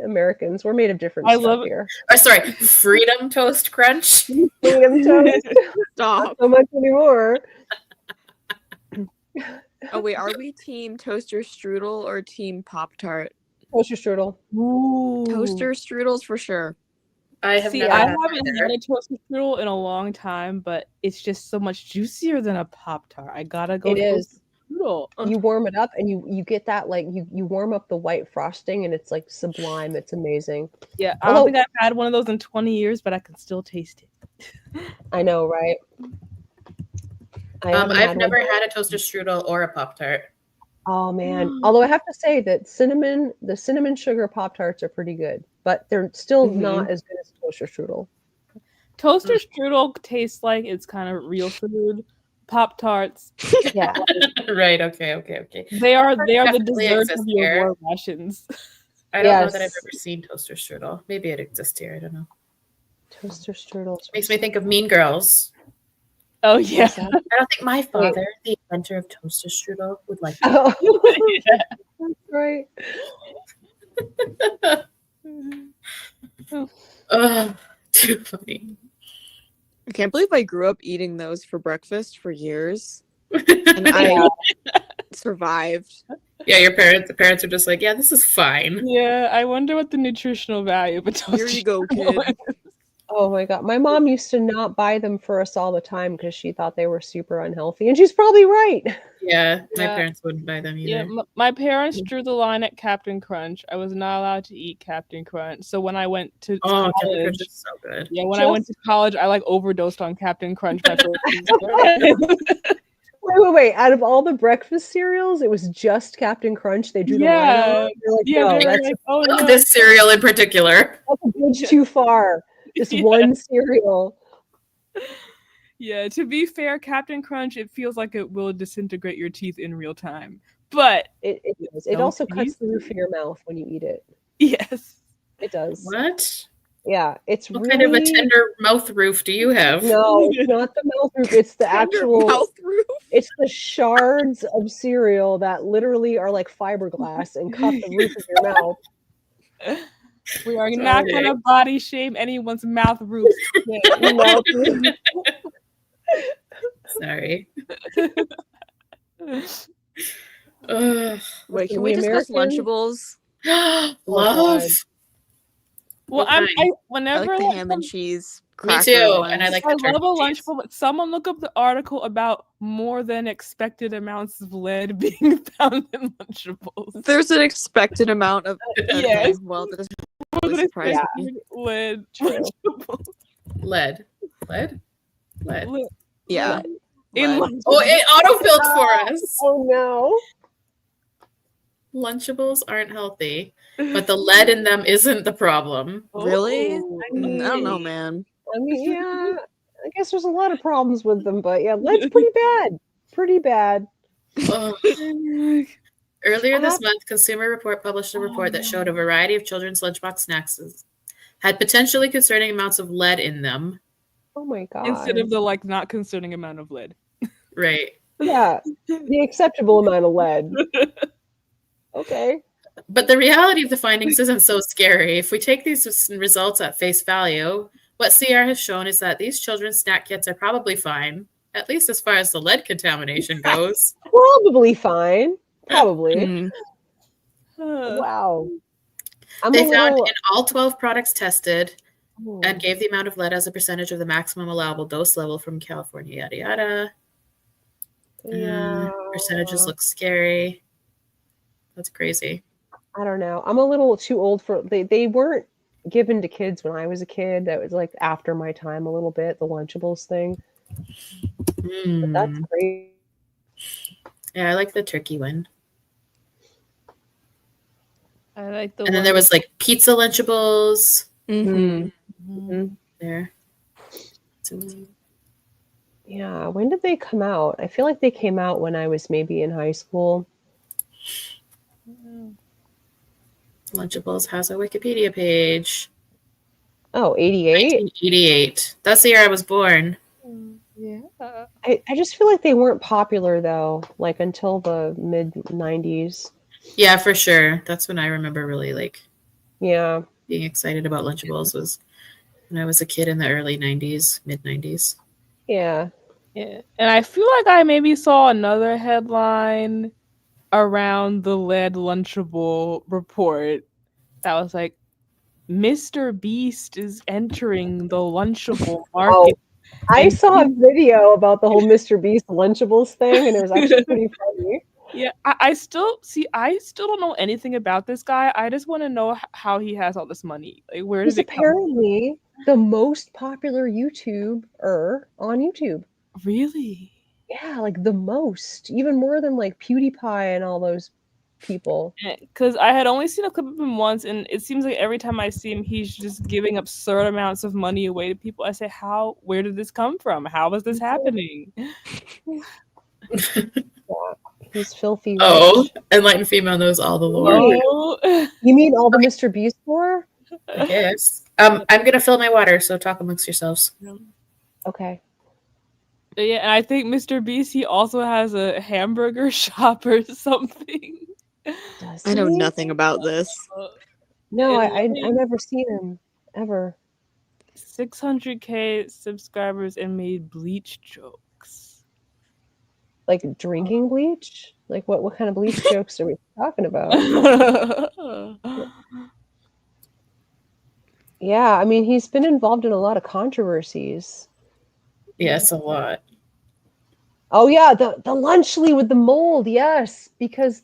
Americans, we're made of different stuff here. Oh, sorry, Freedom Toast Crunch. Freedom Toast. Stop. Not so much anymore. Oh wait, are we team toaster strudel or team Pop-Tart? Toaster strudel. Ooh. Toaster strudels for sure. I haven't had a toaster strudel in a long time, but it's just so much juicier than a Pop-Tart. I gotta go. It is. Strudel. You warm it up and you get that like you warm up the white frosting and it's like sublime. It's amazing. Yeah, I don't think I've had one of those in 20 years, but I can still taste it. I know, right? I've never had a toaster strudel or a Pop-Tart. Oh man! Although I have to say that the cinnamon sugar Pop-Tarts are pretty good, but they're still not as good as toaster strudel. Toaster strudel tastes like it's kind of real food. Pop-Tarts. Yeah. Right. Okay. They are the dessert of your war rations. I don't know that I've ever seen toaster strudel. Maybe it exists here. I don't know. Toaster strudel makes me think of Mean Girls. Oh yeah. I don't think my father, the inventor of toaster strudel, would like that. Oh, that's right. Too funny. I can't believe I grew up eating those for breakfast for years, and I survived. Yeah, the parents are just like, yeah, this is fine. Yeah, I wonder what the nutritional value of a toaster. Here you go, kid. Oh my god, my mom used to not buy them for us all the time because she thought they were super unhealthy, and she's probably right. Yeah, my parents wouldn't buy them either. Yeah, my parents drew the line at Captain Crunch. I was not allowed to eat Captain Crunch, so when I went to college, Captain Crunch is so good. Yeah, when I went to college, I overdosed on Captain Crunch. Wait! Out of all the breakfast cereals, it was just Captain Crunch. They drew the line. No, this cereal in particular. That's a bridge too far. This one cereal. Yeah, to be fair, Captain Crunch, it feels like it will disintegrate your teeth in real time. But it does. It also cuts the roof of your mouth when you eat it. Yes. It does. What? Yeah, it's what kind of a tender mouth roof do you have? No, it's not the mouth roof. It's the actual mouth roof. It's the shards of cereal that literally are like fiberglass and cut the roof of your mouth. We are not going to body shame anyone's mouth roof. Sorry. Wait, can we discuss Lunchables? Love. Well, whenever I like the ham and cheese. Me too, and I like the I love a Lunchable, but someone look up the article about more than expected amounts of lead being found in Lunchables. There's an expected amount of yes. Well, that doesn't really surprise me. Lead. Lead. Yeah. It autofilled for us. Oh no. Lunchables aren't healthy, but the lead in them isn't the problem. Really? I don't know, man. I mean, yeah, I guess there's a lot of problems with them, but yeah, lead's pretty bad. Pretty bad. Earlier this month, Consumer Report published a report that showed a variety of children's lunchbox snacks had potentially concerning amounts of lead in them. Oh my god. Instead of the not concerning amount of lead. Right. Yeah. The acceptable amount of lead. Okay. But the reality of the findings isn't so scary. If we take these results at face value, what CR has shown is that these children's snack kits are probably fine, at least as far as the lead contamination goes. Probably fine. Probably. Wow. They found in all 12 products tested and gave the amount of lead as a percentage of the maximum allowable dose level from California, yada, yada. Yeah. Percentages look scary. That's crazy. I don't know. I'm a little too old for they weren't given to kids when I was a kid. That was like after my time a little bit, the Lunchables thing. But that's great. Yeah, I like the turkey one. I like the And then there was like pizza Lunchables. There. Yeah, when did they come out? I feel like they came out when I was maybe in high school. Lunchables has a Wikipedia page. Oh, 88? 1988. That's the year I was born. Yeah. I just feel like they weren't popular though, like until the mid 90s. Yeah, for sure. That's when I remember really like being excited about Lunchables was when I was a kid in the early 90s, mid 90s. Yeah. Yeah. And I feel like I maybe saw another headline around the lead Lunchable report that was like, Mr. Beast is entering the Lunchable market. I saw a video about the whole Mr. Beast Lunchables thing, and it was actually pretty funny. Yeah, I still don't know anything about this guy. I just want to know how he has all this money. Like, where He's did it come apparently the most popular YouTuber on YouTube. Really? Yeah, like the most, even more than like PewDiePie and all those people. Because I had only seen a clip of him once, and it seems like every time I see him, he's just giving absurd amounts of money away to people. I say, where did this come from? How is this happening? Yeah, he's filthy rich. Oh, Enlightened Female knows all the lore. Oh. You mean all the Mr. Beast lore? I guess. I'm gonna fill my water, so talk amongst yourselves. Okay. Yeah, and I think Mr. Beast, he also has a hamburger shop or something. I know nothing about this. No, I've never seen him ever. 600K subscribers and made bleach jokes. Like drinking bleach? Like what kind of bleach jokes are we talking about? Yeah, I mean, he's been involved in a lot of controversies. Yes, a lot. Oh yeah, the Lunchly with the mold, yes, because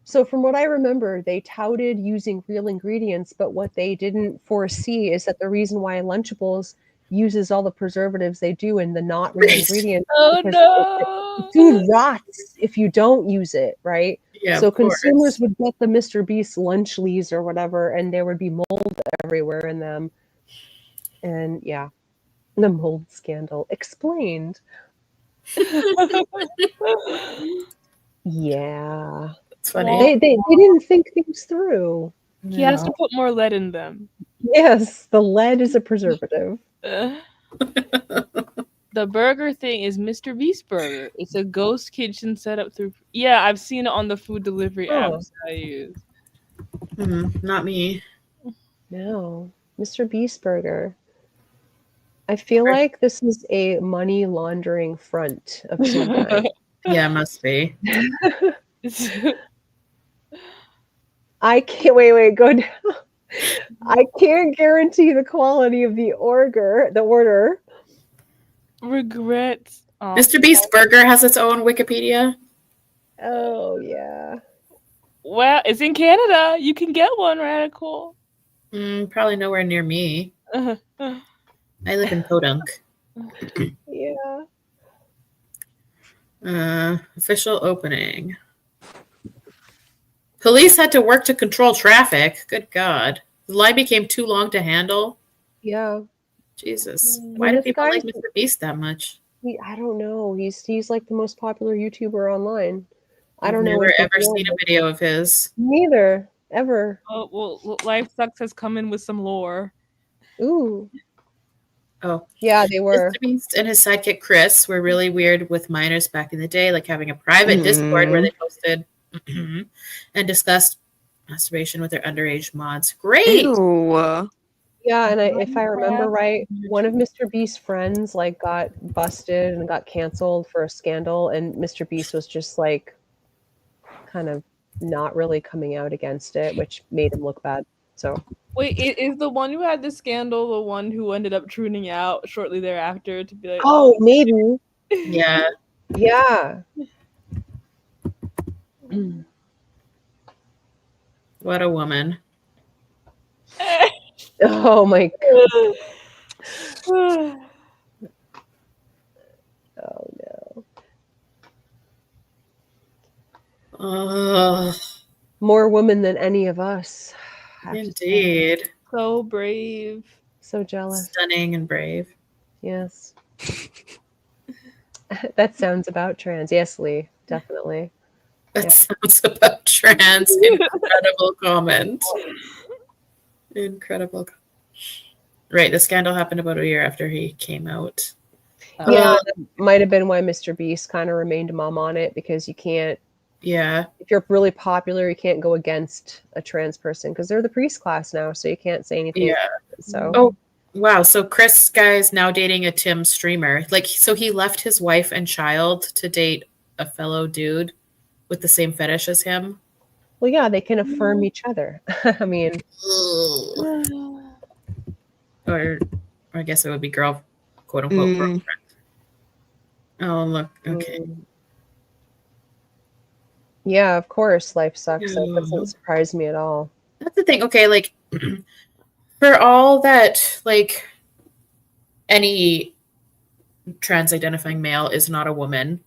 so from what I remember, they touted using real ingredients, but what they didn't foresee is that the reason why Lunchables uses all the preservatives they do and the not real ingredients because food rots if you don't use it, right? Yeah, so consumers would get the Mr. Beast Lunchlies or whatever, and there would be mold everywhere in them. And yeah, the mold scandal explained. Yeah, it's funny. They didn't think things through. He has to put more lead in them. Yes, the lead is a preservative. The burger thing is Mr. Beast Burger. It's a ghost kitchen set up through. Yeah, I've seen it on the food delivery apps I use. Not me. No, Mr. Beast Burger. I feel like this is a money laundering front of some kind. Yeah, must be. I can't wait, go down. I can't guarantee the quality of the order. Regrets. Mr. Beast Burger has its own Wikipedia. Oh yeah. Well, it's in Canada. You can get one, radical. Probably nowhere near me. I live in Podunk. Yeah. Official opening. Police had to work to control traffic. Good God. The line became too long to handle. Yeah. Jesus. Why do people like Mr. Beast that much? I don't know. He's like the most popular YouTuber online. I don't know. I've never ever seen a video of his. Neither. Ever. Oh, well, Life Sucks has come in with some lore. Ooh. Oh. Yeah, they were. Mr. Beast and his sidekick Chris were really weird with minors back in the day, like having a private Discord where they posted and discussed masturbation with their underage mods. Great. Ew. Yeah, and if I remember right, one of Mr. Beast's friends like got busted and got canceled for a scandal, and Mr. Beast was just like kind of not really coming out against it, which made him look bad. So wait, is the one who had the scandal the one who ended up tuning out shortly thereafter to be like, oh, maybe. Yeah. Yeah. What a woman. Oh my god. Oh no. More women than any of us. Indeed. So brave. So jealous. Stunning and brave. Yes. That sounds about trans. Yes, Lee. Definitely. That sounds about trans. Incredible comment. Incredible. Right, the scandal happened about a year after he came out. Yeah, might have been why Mr. Beast kind of remained mum on it, because you can't. Yeah. If you're really popular, you can't go against a trans person because they're the priest class now, so you can't say anything. Yeah. So. Oh, wow. So Chris guy's now dating a Tim streamer. Like, so he left his wife and child to date a fellow dude with the same fetish as him. Well, yeah, they can affirm each other. I mean, or I guess it would be girl, quote unquote, girlfriend. Oh, look. Okay. Yeah, of course, life sucks. That doesn't surprise me at all. That's the thing. Okay, like, for all that, like, any trans identifying male is not a woman,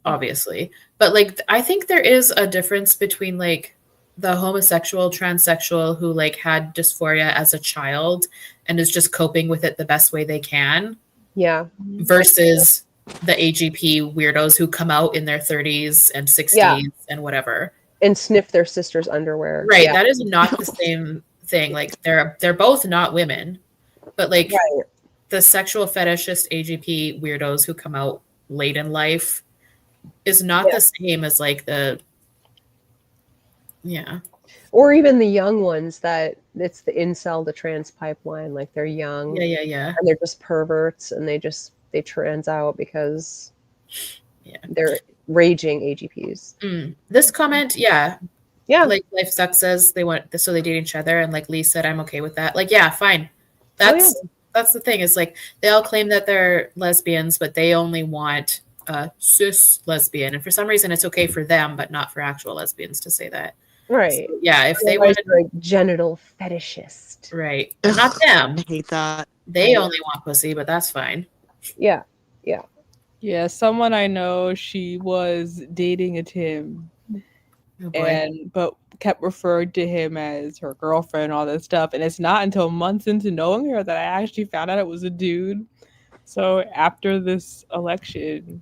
obviously, but like, I think there is a difference between like the homosexual transsexual who like had dysphoria as a child and is just coping with it the best way they can, versus the AGP weirdos who come out in their 30s and 60s and whatever and sniff their sister's underwear. Right, that is not the same thing. Like, they're both not women, but like the sexual fetishist AGP weirdos who come out late in life is not the same as like the or even the young ones that it's the incel to trans pipeline. Like, they're young, and they're just perverts, and they trans out because they're raging AGPs. This comment, like Life Sucks says they want this, so they date each other, and like Lee said, I'm okay with that. Like, yeah, fine. That's the thing, is like they all claim that they're lesbians, but they only want a cis lesbian, and for some reason it's okay for them but not for actual lesbians to say that. Right. So, yeah, if they wanted like genital fetishist. Right. Not them. I hate that. They only want pussy, but that's fine. Yeah. Yeah, someone I know, she was dating a Tim, but kept referring to him as her girlfriend and all that stuff. And it's not until months into knowing her that I actually found out it was a dude. So after this election,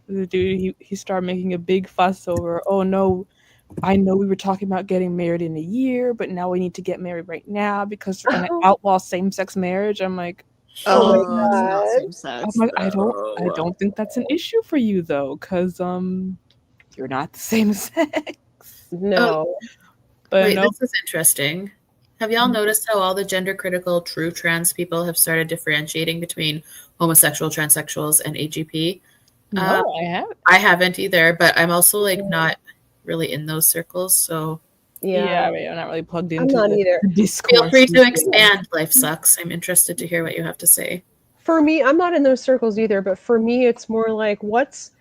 the dude, he started making a big fuss over, oh no, I know we were talking about getting married in a year, but now we need to get married right now because we're gonna outlaw same-sex marriage. I'm like, oh my God. Not same-sex. I'm like, I don't think that's an issue for you though, because you're not the same sex. No. But wait, this is interesting. Have y'all noticed how all the gender critical true trans people have started differentiating between homosexual, transsexuals, and AGP? No, I haven't. I haven't either, but I'm also like not really in those circles, so yeah, I mean, I'm not really plugged into I'm not either. Discourse. Feel free to expand. Life Sucks. I'm interested to hear what you have to say. For me, I'm not in those circles either, but for me it's more like what's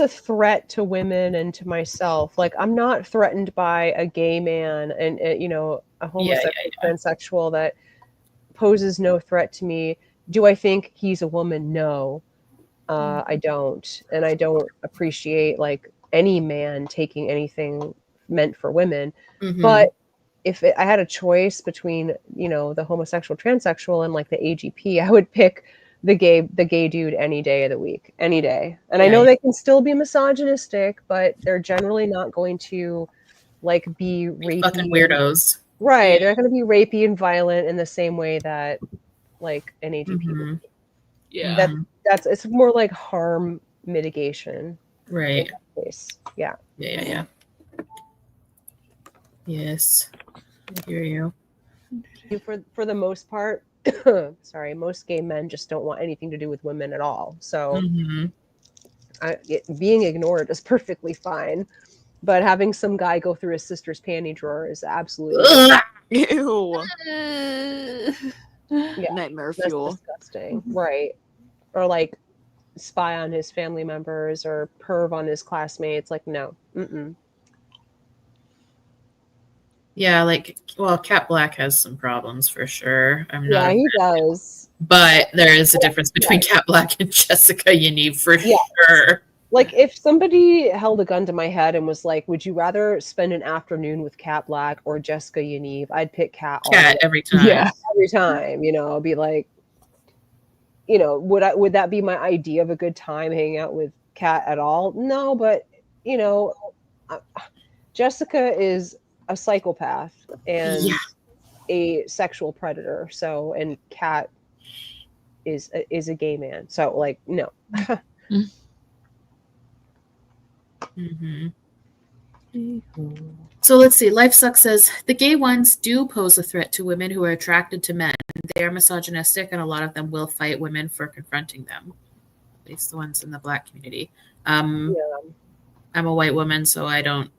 a threat to women and to myself. Like, I'm not threatened by a gay man and a homosexual transsexual that poses no threat to me. Do I think he's a woman? No. I don't. And I don't appreciate like any man taking anything meant for women. But if I had a choice between, the homosexual, transsexual, and like the AGP, I would pick the gay dude any day of the week, any day. And I know they can still be misogynistic, but they're generally not going to like be rapey. Fucking weirdos. Right. They're not going to be rapey and violent in the same way that like an AGP would be. Yeah. It's more like harm mitigation. Right. Yeah. Yeah. Yes. I hear you. For the most part, sorry, most gay men just don't want anything to do with women at all. So being ignored is perfectly fine. But having some guy go through his sister's panty drawer is absolutely ew. Nightmare fuel. Disgusting. Right. Or like spy on his family members or perv on his classmates. Like, no. Yeah, like, well, Cat Black has some problems for sure. I'm not Yeah, a he fan, does. but there is a difference between Cat Black and Jessica Yaniv for sure. Like, if somebody held a gun to my head and was like, would you rather spend an afternoon with Cat Black or Jessica Yaniv? I'd pick Cat all the way. Every time. Yeah. Every time, you know, I'll be like, you know, would that be my idea of a good time hanging out with Cat at all? No, but, you know, Jessica is a psychopath and a sexual predator. So, and Cat is a gay man. So, like, no. Mm-hmm. So let's see. Life Sucks says the gay ones do pose a threat to women who are attracted to men. They are misogynistic, and a lot of them will fight women for confronting them. At least the ones in the Black community. I'm a white woman, so I don't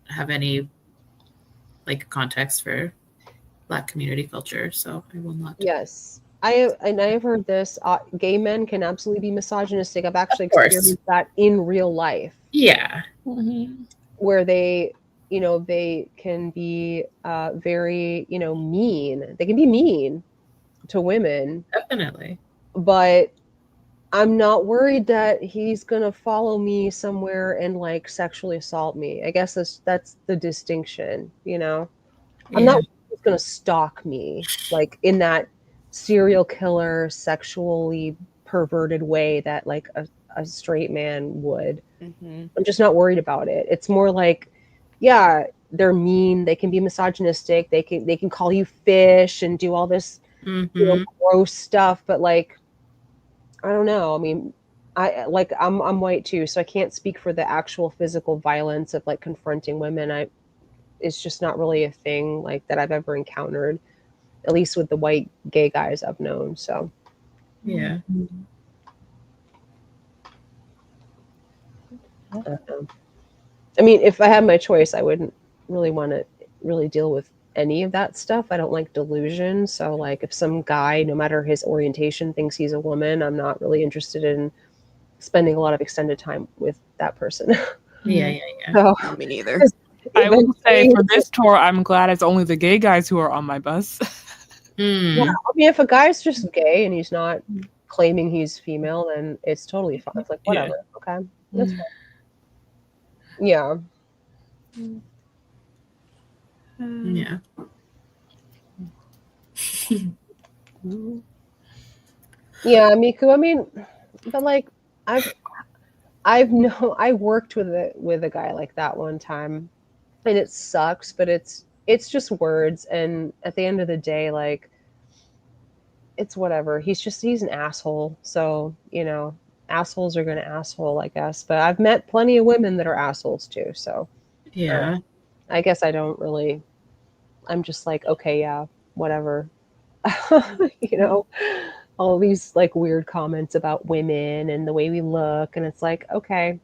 have any like context for Black community culture, so I will not. Yes. I've heard this. Gay men can absolutely be misogynistic. I've actually experienced that in real life. Yeah. Mm-hmm. Where they, you know, they can be very, you know, mean. They can be mean to women. Definitely. But I'm not worried that he's gonna follow me somewhere and like sexually assault me. I guess that's the distinction, you know. Yeah. I'm not gonna stalk me like in that serial killer, sexually perverted way that like a straight man would. Mm-hmm. I'm just not worried about it. It's more like, yeah, they're mean. They can be misogynistic. They can call you fish and do all this, you know, gross stuff. But like, I don't know. I mean, I'm white too, so I can't speak for the actual physical violence of like confronting women. It's just not really a thing like that I've ever encountered, at least with the white gay guys I've known. So, yeah. I mean, if I had my choice, I wouldn't really want to really deal with any of that stuff. I don't like delusion. So, like, if some guy, no matter his orientation, thinks he's a woman, I'm not really interested in spending a lot of extended time with that person. Yeah. So, me neither. I will say for this tour, I'm glad it's only the gay guys who are on my bus. Yeah, I mean, if a guy's just gay and he's not claiming he's female, then it's totally fine. It's like, whatever. Yeah. Okay. That's fine. Yeah. Yeah. Yeah, Miku. I mean, but like, I worked with a guy like that one time, and it sucks, but it's just words, and at the end of the day, like, it's whatever. He's an asshole. So, you know, assholes are gonna asshole, I guess. But I've met plenty of women that are assholes too. So, yeah. I guess I don't really. I'm just like, okay, yeah, whatever. You know, all these like weird comments about women and the way we look, and it's like, okay,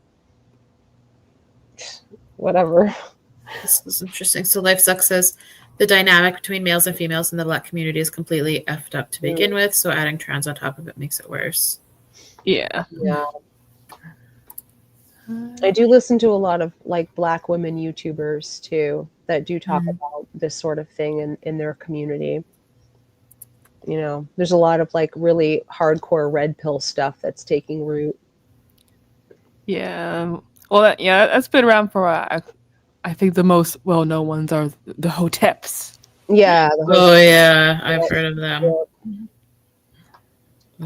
whatever. This is interesting. So Life Sucks says the dynamic between males and females in the Black community is completely effed up to begin with, so adding trans on top of it makes it worse. Yeah. I do listen to a lot of like Black women YouTubers too that do talk about this sort of thing in their community. You know, there's a lot of like really hardcore red pill stuff that's taking root. Yeah. Well, that's been around for I think the most well-known ones are the Hoteps. Yeah. Yeah, I've heard of them. Oh,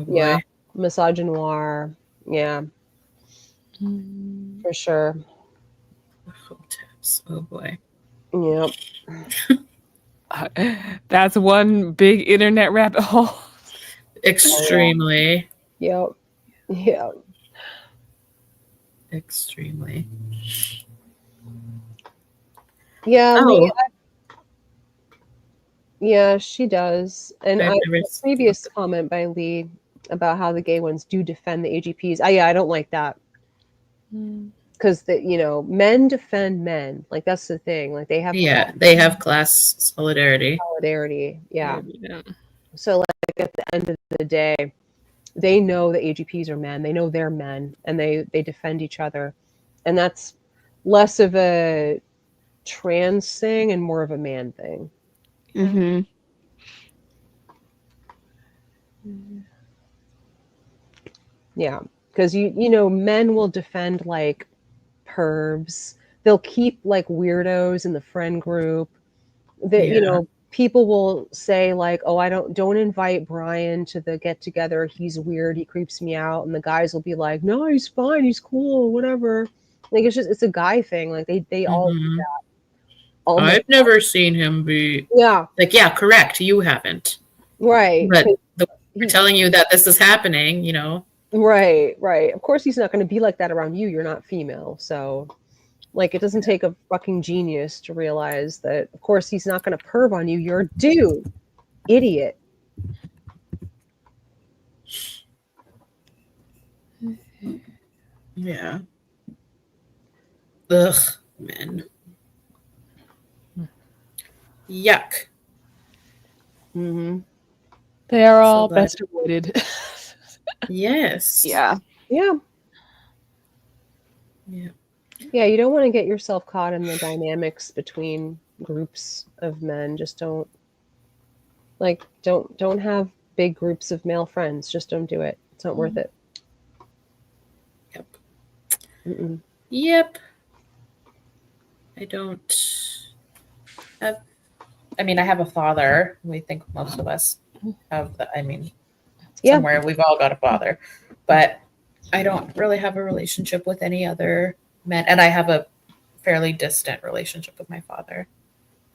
yeah, misogynoir. Yeah, for sure. Hoteps. Oh boy. Yep. That's one big internet rabbit hole. Extremely. Yep. Extremely. Yeah. Yeah, she does. And a previous comment by Lee about how the gay ones do defend the AGPs. I don't like that. Because men defend men. Like, that's the thing. Like, they have class solidarity. Yeah. So like at the end of the day, they know the AGPs are men. They know they're men, and they defend each other, and that's less of a trans thing and more of a man thing. Mm-hmm. Yeah, because you know, men will defend like pervs. They'll keep like weirdos in the friend group. That you Yeah. know, people will say like, "Oh, I don't invite Brian to the get together. He's weird. He creeps me out." And the guys will be like, "No, he's fine. He's cool. Whatever." Like it's a guy thing. Like they all do that. Almost. I've never seen him be Yeah. like, yeah, correct. You haven't. Right. But He, telling you that this is happening, you know. right. Of course, he's not going to be like that around you. You're not female, so like it doesn't take a fucking genius to realize that. Of course, he's not going to perv on you. You're a dude, idiot. Yeah. Ugh, men. Yuck. Mm-hmm. They are all So best avoided. Yes. Yeah. Yeah. Yeah. Yeah, you don't want to get yourself caught in the dynamics between groups of men. Just don't have big groups of male friends. Just don't do it. It's not worth it. Yep. Mm-mm. Yep. I don't have. I mean, I have a father. We think most of us have. Yeah. Somewhere we've all got a father, but I don't really have a relationship with any other men, and I have a fairly distant relationship with my father.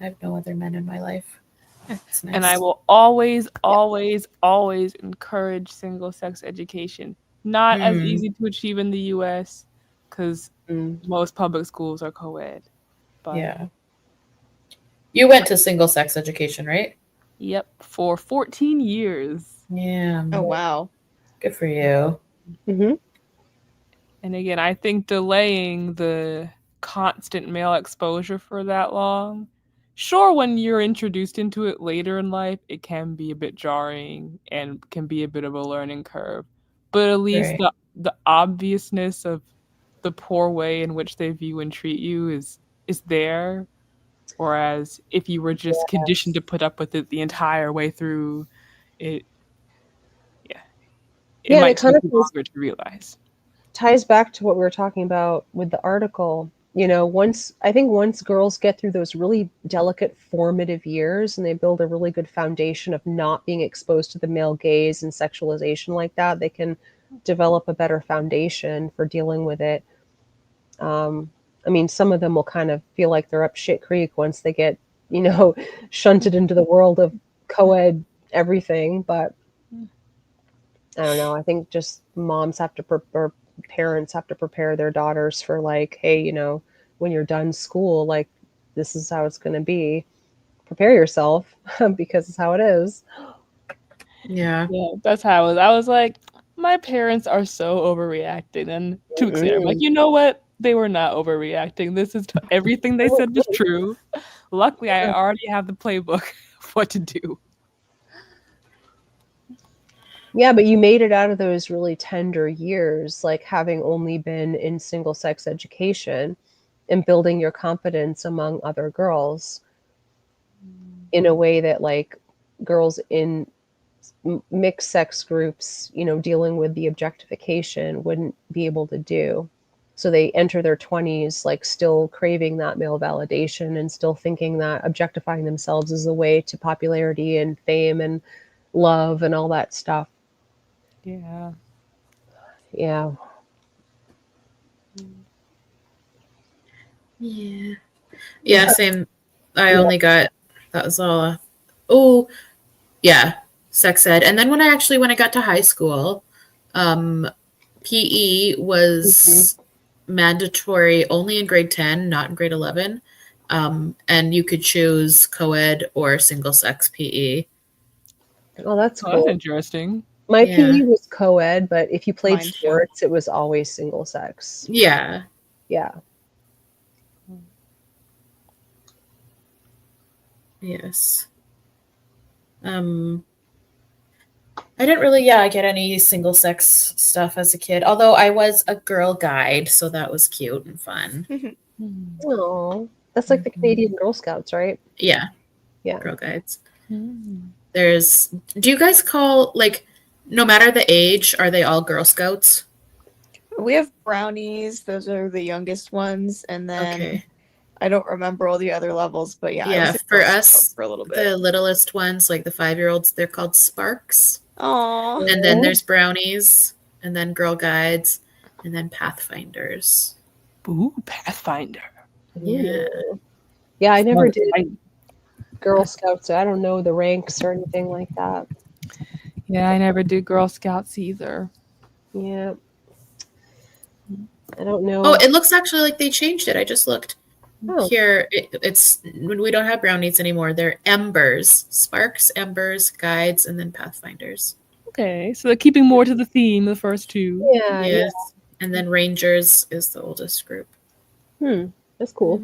I have no other men in my life. It's nice. And I will always, always, always encourage single-sex education. Not as easy to achieve in the U.S. because most public schools are co-ed. But yeah. You went to single-sex education, right? Yep, for 14 years. Yeah. Oh, wow. Good for you. Mm-hmm. And again, I think delaying the constant male exposure for that long, sure, when you're introduced into it later in life, it can be a bit jarring and can be a bit of a learning curve. But at least Right. the obviousness of the poor way in which they view and treat you is there. Whereas if you were just conditioned to put up with it the entire way through, it might take you longer to realize. Ties back to what we were talking about with the article. You know, once girls get through those really delicate formative years and they build a really good foundation of not being exposed to the male gaze and sexualization like that, they can develop a better foundation for dealing with it. I mean, some of them will kind of feel like they're up shit creek once they get, you know, shunted into the world of co-ed everything. But I don't know. I think just moms have to or parents have to prepare their daughters for like, hey, you know, when you're done school, like this is how it's going to be. Prepare yourself because it's how it is. Yeah. Yeah, that's how I was. I was like, my parents are so overreacting. And to I'm like, you know what? They were not overreacting. This is everything they said was true. Luckily, I already have the playbook of what to do. Yeah, but you made it out of those really tender years, like having only been in single sex education and building your confidence among other girls in a way that like girls in mixed sex groups, you know, dealing with the objectification wouldn't be able to do. So they enter their 20s like still craving that male validation and still thinking that objectifying themselves is the way to popularity and fame and love and all that stuff. Yeah. Yeah. Yeah. Yeah, same. I only got, that was all. Oh, yeah, sex ed. And then when I got to high school, PE was mandatory only in grade 10, not in grade 11. And you could choose co-ed or single-sex PE. Oh, that's cool. That's interesting. My PE was co-ed, but if you played sports, it was always single sex. Yeah. Yeah. Yes. I didn't really, get any single sex stuff as a kid, although I was a girl guide, so that was cute and fun. Oh. That's like the Canadian Girl Scouts, right? Yeah. Yeah. Girl Guides. There's, do you guys call, like, no matter the age, are they all Girl Scouts? We have brownies. Those are the youngest ones. And then Okay. I don't remember all the other levels, but yeah, I Yeah, was a for Girl Scout us, for a little bit. the littlest ones, like the 5-year-olds, they're called Sparks. Aww. And then there's brownies, and then Girl Guides, and then Pathfinders. Ooh, Pathfinder. Yeah. Yeah, I never Smart. did Girl Scouts, so I don't know the ranks or anything like that. Yeah, I never did Girl Scouts either. Yeah. I don't know. Oh, it looks actually like they changed it. I just looked. Oh. Here, it's when we don't have brownies anymore. They're Embers, Sparks, Embers, Guides, and then Pathfinders. Okay, so they're keeping more to the theme, the first two. Yeah. Yes. And then Rangers is the oldest group. That's cool.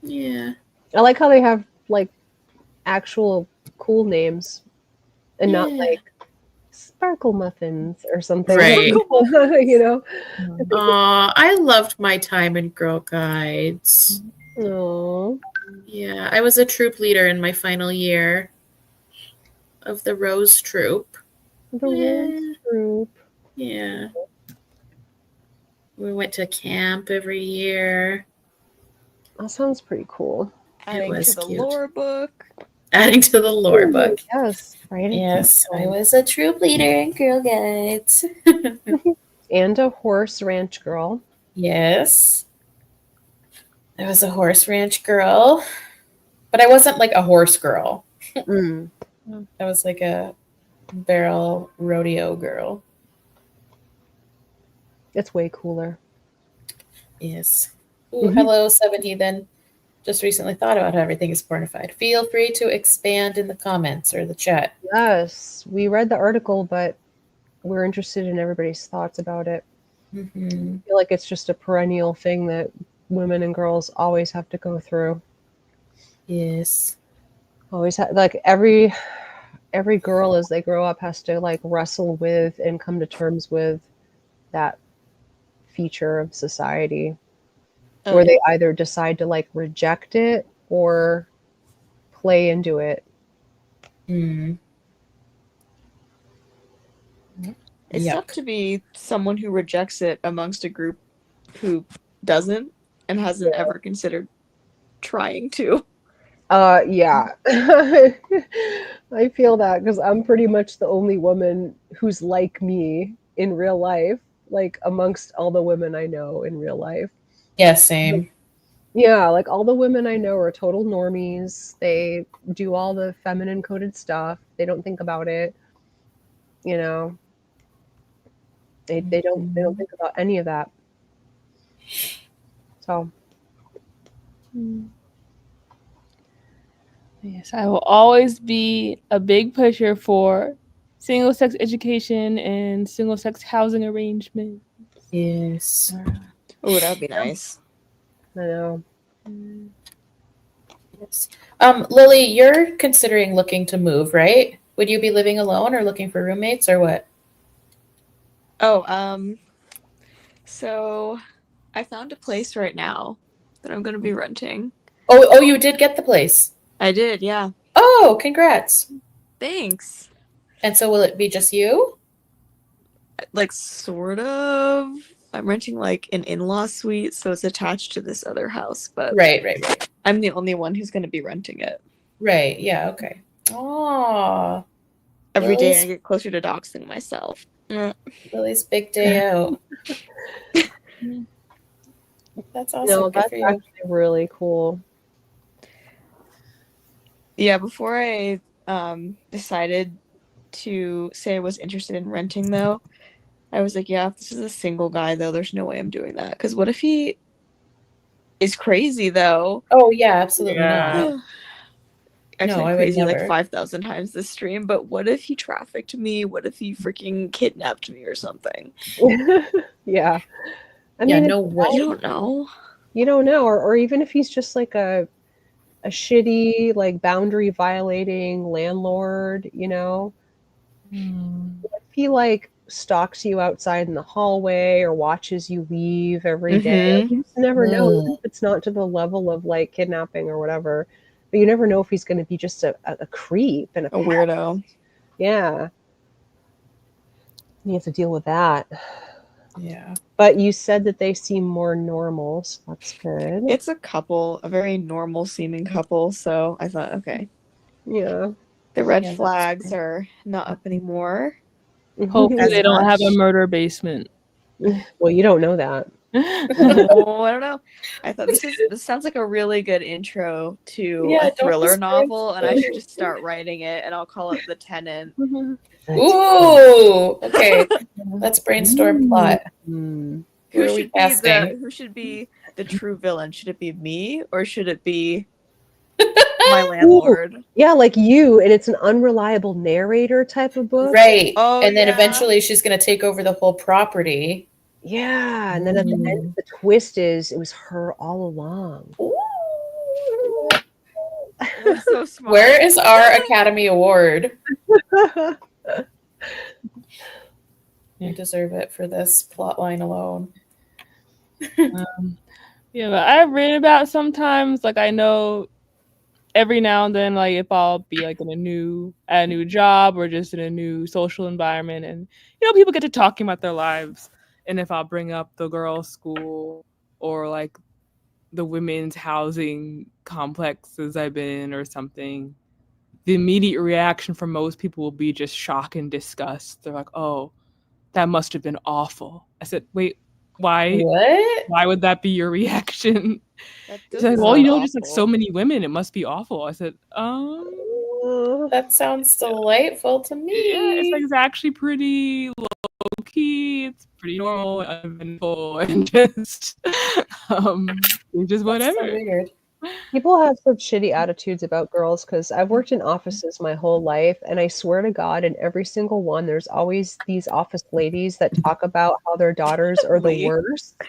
Yeah. I like how they have like actual cool names and not Yeah. like Sparkle Muffins or something. Right. You know? Aw, I loved my time in Girl Guides. Oh. Yeah, I was a troop leader in my final year of the Rose Troop. The Rose Group. Yeah. We went to camp every year. That sounds pretty cool. Adding was to the cute. lore book. Adding to the lore book. Yes, right. Yes, I was a troop leader in Girl Guides. And a horse ranch girl. Yes. I was a horse ranch girl. But I wasn't like a horse girl. Mm. I was like a barrel rodeo girl. It's way cooler. Yes. Ooh, hello, 70 then. Just recently thought about how everything is pornified. Feel free to expand in the comments or the chat. Yes, we read the article, but we're interested in everybody's thoughts about it. Mm-hmm. I feel like it's just a perennial thing that women and girls always have to go through. Yes. Always like every girl as they grow up has to like wrestle with and come to terms with that feature of society where they either decide to like reject it or play into it. Mm. It's tough to be someone who rejects it amongst a group who doesn't and hasn't ever considered trying to. Yeah. I feel that because I'm pretty much the only woman who's like me in real life, like amongst all the women I know in real life. Yeah, same. Yeah, like all the women I know are total normies. They do all the feminine coded stuff. They don't think about it. You know. They don't think about any of that. So Yes, I will always be a big pusher for single-sex education and single-sex housing arrangements. Yes. Oh, that would be nice. I know. Yes. Lily, you're considering looking to move, right? Would you be living alone or looking for roommates or what? Oh, so I found a place right now that I'm going to be renting. Oh, you did get the place. I did, yeah. Oh, congrats. Thanks. And so will it be just you? Like, sort of. I'm renting, like, an in-law suite, so it's attached to this other house, but... Right. I'm the only one who's going to be renting it. Right, yeah, okay. Oh. Every day I get closer to doxing myself. Lily's big day out. That's awesome. No, that's actually really cool. Yeah, before I decided to say I was interested in renting, though, I was like, yeah, if this is a single guy, though, there's no way I'm doing that. Because what if he is crazy, though? Oh, yeah, absolutely not. I No, said I would crazy like never. 5,000 times this stream, but what if he trafficked me? What if he freaking kidnapped me or something? Yeah. I Yeah, mean, no way. You don't know. You don't know. Or even if he's just like a shitty, like boundary violating landlord, you know? If he like stalks you outside in the hallway or watches you leave every day, you just never know. Even if it's not to the level of like kidnapping or whatever, but you never know if he's going to be just a creep and a weirdo. Yeah. You have to deal with that. Yeah. But you said that they seem more normal, so that's good. It's a couple, a very normal seeming couple, so I thought, okay. Yeah. The red flags are not up anymore. Hopefully they don't have a murder basement. Well, you don't know that. Oh, I don't know. I thought this sounds like a really good intro to a thriller novel, and I should just start writing it, and I'll call it The Tenant. Ooh, okay. Let's brainstorm plot. Who should be the true villain? Should it be me or should it be my landlord? Ooh, yeah, like you, and it's an unreliable narrator type of book. Right. Oh, and then eventually she's going to take over the whole property. Yeah, and then at the end, the twist is it was her all along. That's so smart. Where is our Academy Award? You deserve it for this plot line alone. Yeah, but I've read about sometimes, like I know every now and then, like if I'll be like in a new job or just in a new social environment, and people get to talking about their lives, and if I'll bring up the girls' school or like the women's housing complexes I've been in or something, the immediate reaction from most people will be just shock and disgust. They're like, "Oh, that must have been awful." I said, "Wait, why? What? Why would that be your reaction?" She's like, "Well, just like so many women, it must be awful." I said, that sounds delightful to me. Yeah, it's like it's actually pretty low key. It's pretty normal, uneventful, and just whatever. So weird. People have such shitty attitudes about girls because I've worked in offices my whole life, and I swear to God, in every single one, there's always these office ladies that talk about how their daughters are the worst,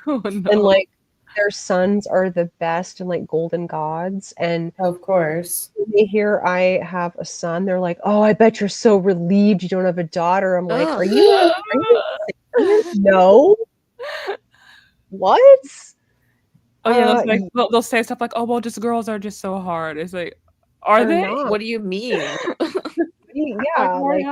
and like their sons are the best and like golden gods. And of course, when they hear I have a son, they're like, "Oh, I bet you're so relieved you don't have a daughter." I'm like, "Are you no? What?" Oh yeah, they'll say stuff like, "Oh well, just girls are just so hard." It's like, are they? Not. What do you mean? Yeah, like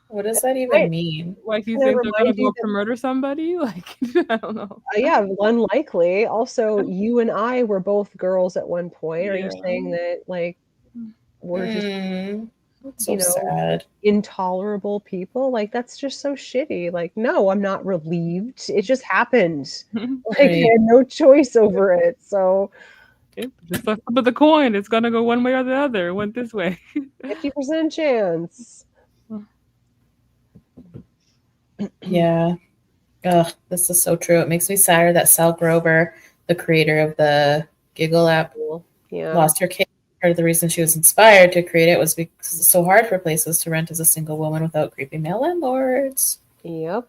what does that even mean? Like you think they're gonna go up to murder somebody? Like I don't know. Yeah, unlikely. Also, you and I were both girls at one point. Are you saying that like we're just sad, intolerable people? Like that's just so shitty. Like, no, I'm not relieved. It just happened. Like I had no choice over it. So just flip of the coin. It's gonna go one way or the other. It went this way. 50% chance. Yeah. Ugh, this is so true. It makes me sadder that Sal Grover, the creator of the Giggle app, lost her case. Part of the reason she was inspired to create it was because it's so hard for places to rent as a single woman without creepy male landlords. Yep.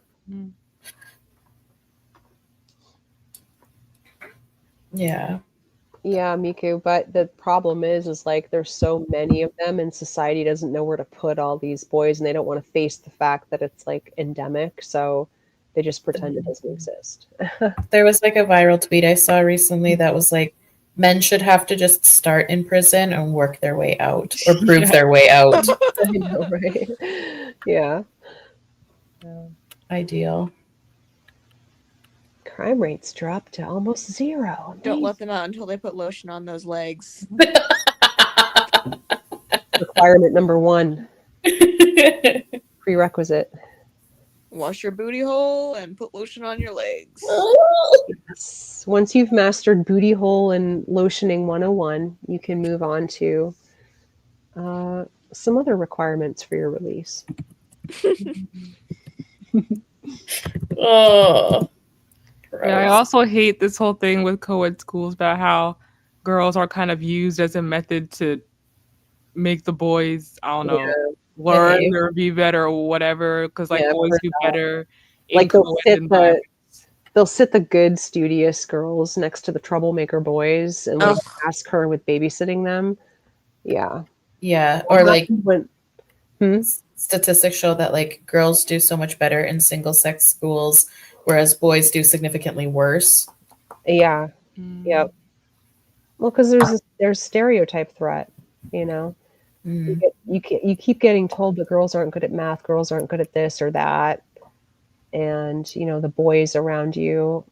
Yeah. Yeah, Miku, but the problem is like there's so many of them and society doesn't know where to put all these boys and they don't want to face the fact that it's like endemic, so they just pretend it doesn't exist. There was like a viral tweet I saw recently that was like, men should have to just start in prison and work their way out or prove their way out. I know, right? Yeah. Ideal. Crime rates drop to almost zero. Don't let them out until they put lotion on those legs. Requirement number 1. Prerequisite. Wash your booty hole and put lotion on your legs. Yes. Once you've mastered booty hole and lotioning 101, you can move on to some other requirements for your release. Oh. Yeah, I also hate this whole thing with co-ed schools about how girls are kind of used as a method to make the boys, I don't know, learn or be better or whatever, because like boys do better. Like they'll sit the good studious girls next to the troublemaker boys and like task her with babysitting them. Yeah. Yeah. Or like statistics show that like girls do so much better in single-sex schools, whereas boys do significantly worse. Yeah. Yep. Well, because there's stereotype threat, you know. You keep getting told that girls aren't good at math, girls aren't good at this or that, and you know the boys around you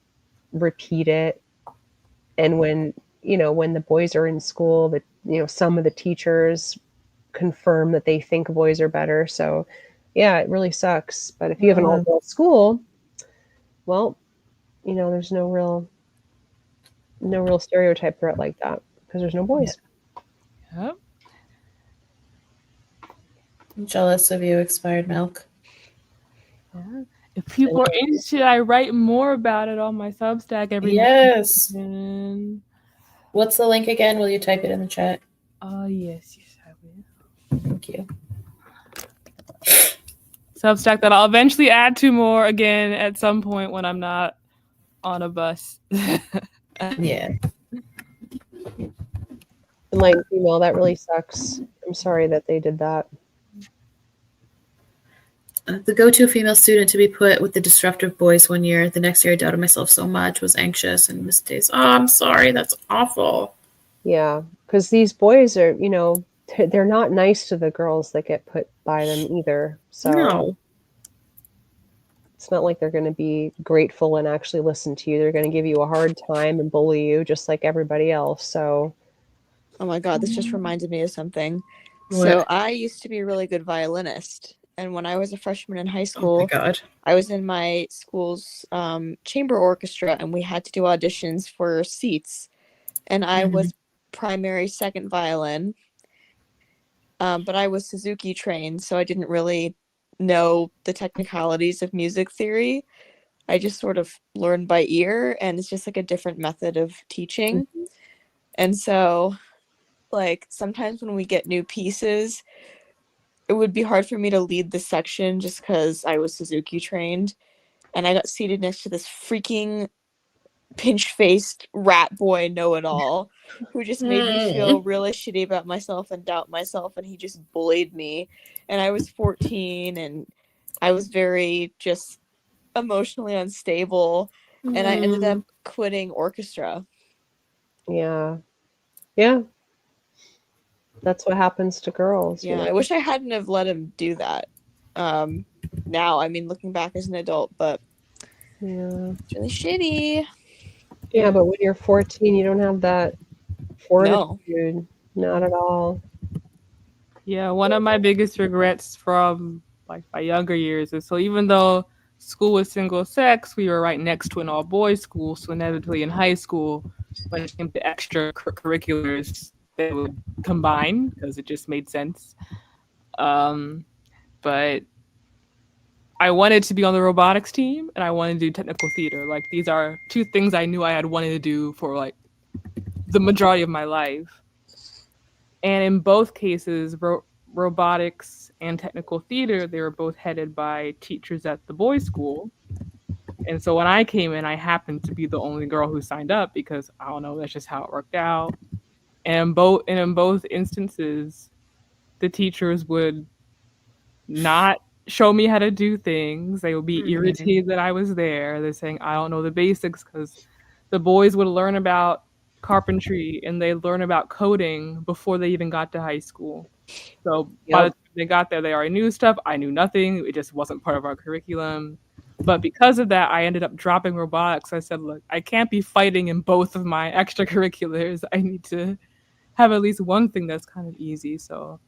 repeat it. And when when the boys are in school, that some of the teachers confirm that they think boys are better. So, yeah, it really sucks. But if you have an all-girls school, well, there's no real stereotype threat like that because there's no boys. Yep. I'm jealous of you, Expired Milk. Yeah. If people are interested, I write more about it on my Substack every Yes. month. What's the link again? Will you type it in the chat? Yes, I will. Thank you. Substack that I'll eventually add to more again at some point when I'm not on a bus. Yeah. Enlightened female, that really sucks. I'm sorry that they did that. The go-to female student to be put with the disruptive boys one year. The next year I doubted myself so much, was anxious, and missed days. Oh, I'm sorry. That's awful. Yeah, because these boys are, they're not nice to the girls that get put by them either. So no. It's not like they're going to be grateful and actually listen to you. They're going to give you a hard time and bully you just like everybody else. So, oh my God, this just reminded me of something. What? So I used to be a really good violinist. And when I was a freshman in high school, I was in my school's chamber orchestra, and we had to do auditions for seats. And I was primary second violin, but I was Suzuki trained, so I didn't really know the technicalities of music theory. I just sort of learned by ear, and it's just like a different method of teaching. And so, like, sometimes when we get new pieces, it would be hard for me to lead the section just because I was Suzuki trained, and I got seated next to this freaking pinch-faced rat boy know-it-all who just made me feel really shitty about myself and doubt myself, and he just bullied me. And I was 14, and I was very just emotionally unstable, and I ended up quitting orchestra. Yeah. That's what happens to girls. Yeah, I wish I hadn't have let him do that. Now, I mean, looking back as an adult, but it's really shitty. Yeah, but when you're 14, you don't have that fortitude. No. Not at all. Yeah, one of my biggest regrets from like my younger years is, so even though school was single sex, we were right next to an all boys school. So inevitably in high school, when it came to extra curriculars, they would combine because it just made sense. But I wanted to be on the robotics team, and I wanted to do technical theater. Like, these are two things I knew I had wanted to do for like the majority of my life. And in both cases, robotics and technical theater, they were both headed by teachers at the boys' school. And so when I came in, I happened to be the only girl who signed up because, I don't know, that's just how it worked out. And in both instances, the teachers would not show me how to do things. They would be irritated that I was there. They're saying, I don't know the basics, because the boys would learn about carpentry and they learn about coding before they even got to high school. So by the time they got there, they already knew stuff. I knew nothing. It just wasn't part of our curriculum. But because of that, I ended up dropping robotics. I said, look, I can't be fighting in both of my extracurriculars. I need to have at least one thing that's kind of easy. So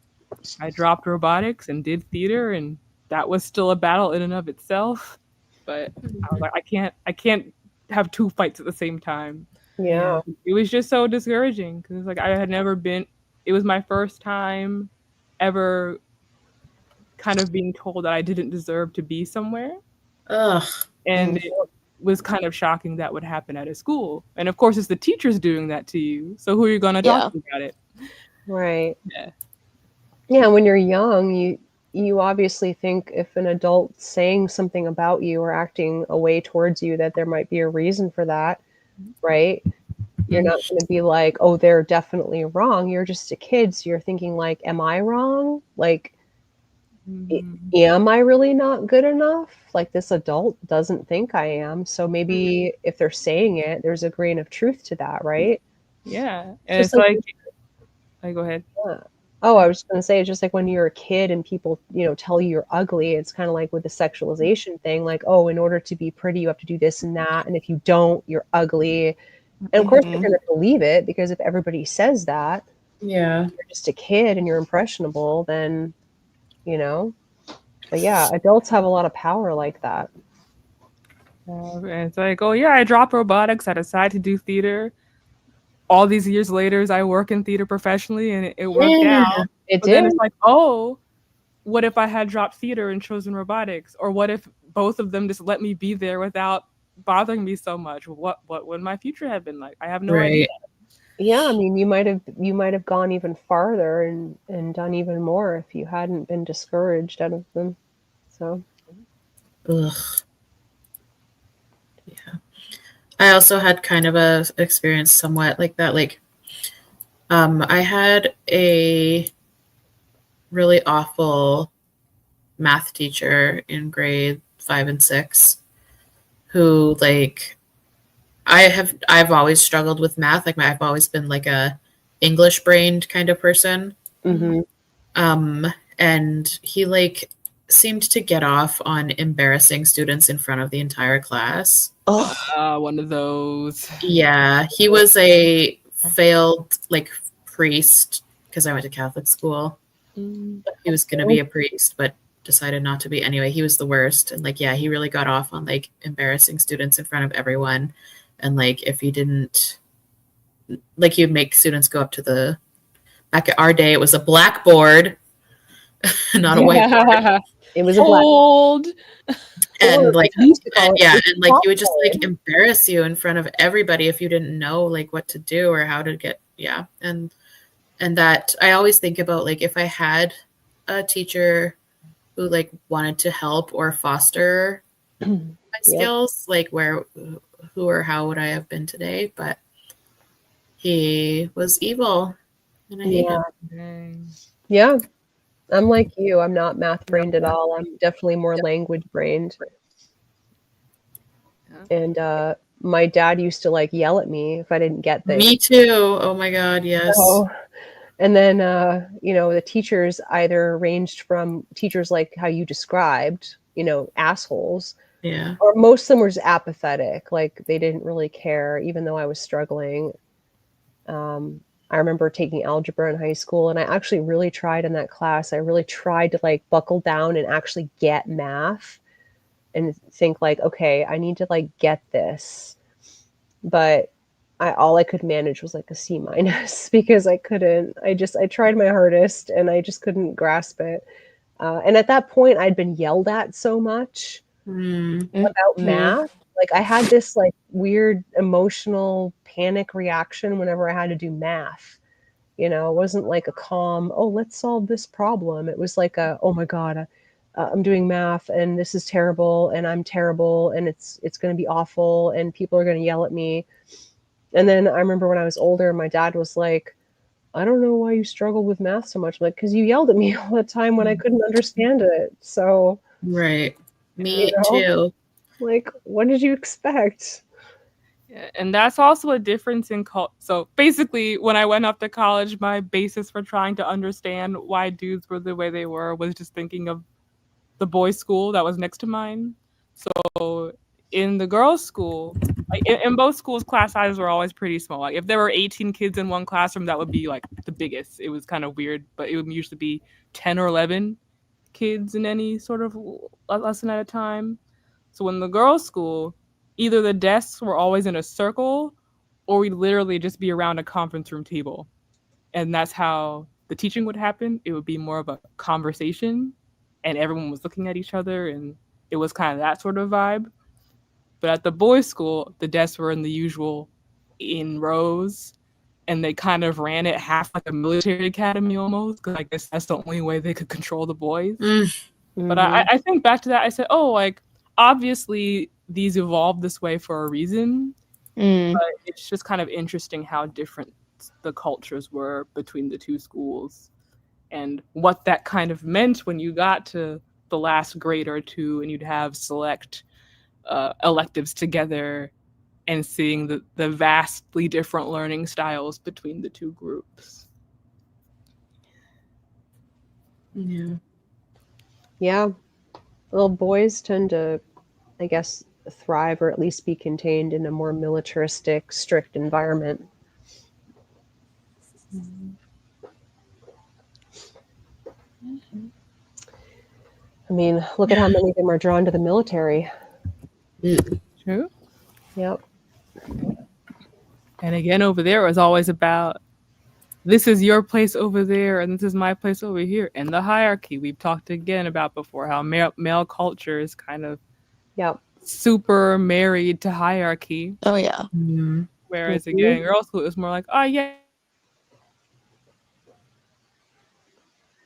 I dropped robotics and did theater, and that was still a battle in and of itself. But I was like, I can't have two fights at the same time. Yeah. It was just so discouraging because like I had never been. It was my first time ever kind of being told that I didn't deserve to be somewhere. And it was kind of shocking that would happen at a school. And of course, it's the teachers doing that to you. So who are you going to talk to about it? Right. Yeah, when you're young, you obviously think if an adult's saying something about you or acting a way towards you, that there might be a reason for that, right? You're not going to be like, oh, they're definitely wrong. You're just a kid, so you're thinking like, am I wrong? Like, am I really not good enough? Like, this adult doesn't think I am. So maybe if they're saying it, there's a grain of truth to that, right? Yeah. It's And just go ahead. Yeah. Oh, I was going to say, it's just like when you're a kid and people, tell you you're ugly. It's kind of like with the sexualization thing, like, oh, in order to be pretty, you have to do this and that. And if you don't, you're ugly. And of course, you're going to believe it, because if everybody says that, Yeah. you're just a kid and you're impressionable, then, But yeah, adults have a lot of power like that. And it's like, oh yeah, I dropped robotics. I decided to do theater. All these years later, I work in theater professionally, and it worked out. It But did. then it's like, oh, what if I had dropped theater and chosen robotics? Or what if both of them just let me be there without bothering me so much? What would my future have been like? I have no idea. Yeah, I mean, you might have gone even farther and done even more if you hadn't been discouraged out of them. So, ugh. Yeah. I also had kind of a experience somewhat like that. Like, I had a really awful math teacher in grade 5 and 6 who, like, I've always struggled with math. Like, I've always been like a English brained kind of person. And he like seemed to get off on embarrassing students in front of the entire class. One of those. Yeah, he was a failed like priest, because I went to Catholic school. He was going to be a priest, but decided not to be anyway. He was the worst. And like, yeah, he really got off on like embarrassing students in front of everyone. And like, if he didn't, like, he'd make students go up to the, back at our day, it was a blackboard, not a whiteboard. It was a old. And like, yeah, and like he would just like embarrass you in front of everybody if you didn't know like what to do or how to get, yeah. And that I always think about, like, if I had a teacher who like wanted to help or foster my skills, like who or how would I have been today? But he was evil, and I hate him. Yeah, I'm like you. I'm not math brained at all. I'm definitely more language brained. And my dad used to like yell at me if I didn't get things. Me too. Oh my God, yes. And then, the teachers either ranged from teachers like how you described, assholes. Yeah. Or most of them were just apathetic. Like, they didn't really care, even though I was struggling. I remember taking algebra in high school, and I actually really tried in that class. I really tried to like buckle down and actually get math and think like, okay, I need to like get this. But all I could manage was like a C- because I couldn't. I tried my hardest and I just couldn't grasp it. And at that point, I'd been yelled at so much about math. Like, I had this like weird emotional panic reaction whenever I had to do math. It wasn't like a calm, oh, let's solve this problem. It was like oh my God, I'm doing math and this is terrible and I'm terrible and it's going to be awful and people are going to yell at me. And then I remember when I was older, my dad was like, I don't know why you struggle with math so much. I'm like, because you yelled at me all the time when I couldn't understand it. So, right. Me too. Like, what did you expect? Yeah, and that's also a difference in culture. So basically, when I went up to college, my basis for trying to understand why dudes were the way they were was just thinking of the boys' school that was next to mine. So in the girls' school, like in both schools, class sizes were always pretty small. Like if there were 18 kids in one classroom, that would be like the biggest. It was kind of weird, but it would usually be 10 or 11 kids in any sort of lesson at a time. So in the girls' school, either the desks were always in a circle or we'd literally just be around a conference room table. And that's how the teaching would happen. It would be more of a conversation and everyone was looking at each other and it was kind of that sort of vibe. But at the boys' school, the desks were in the usual in rows and they kind of ran it half like a military academy almost, because I guess that's the only way they could control the boys. But I think back to that, I said, oh, like, obviously these evolved this way for a reason, but it's just kind of interesting how different the cultures were between the two schools. and what that kind of meant when you got to the last grade or two and you'd have select electives together, and seeing the vastly different learning styles between the two groups. Yeah. Well, boys tend to, I guess, thrive or at least be contained in a more militaristic, strict environment. I mean, look at how many of them are drawn to the military. True. Yep. And again, over there, it was always about, this is your place over there, and this is my place over here. And the hierarchy we've talked again about before, how male culture is kind of super married to hierarchy. Oh, yeah. Mm-hmm. Whereas, again, girls' school, it was more like, oh, yeah.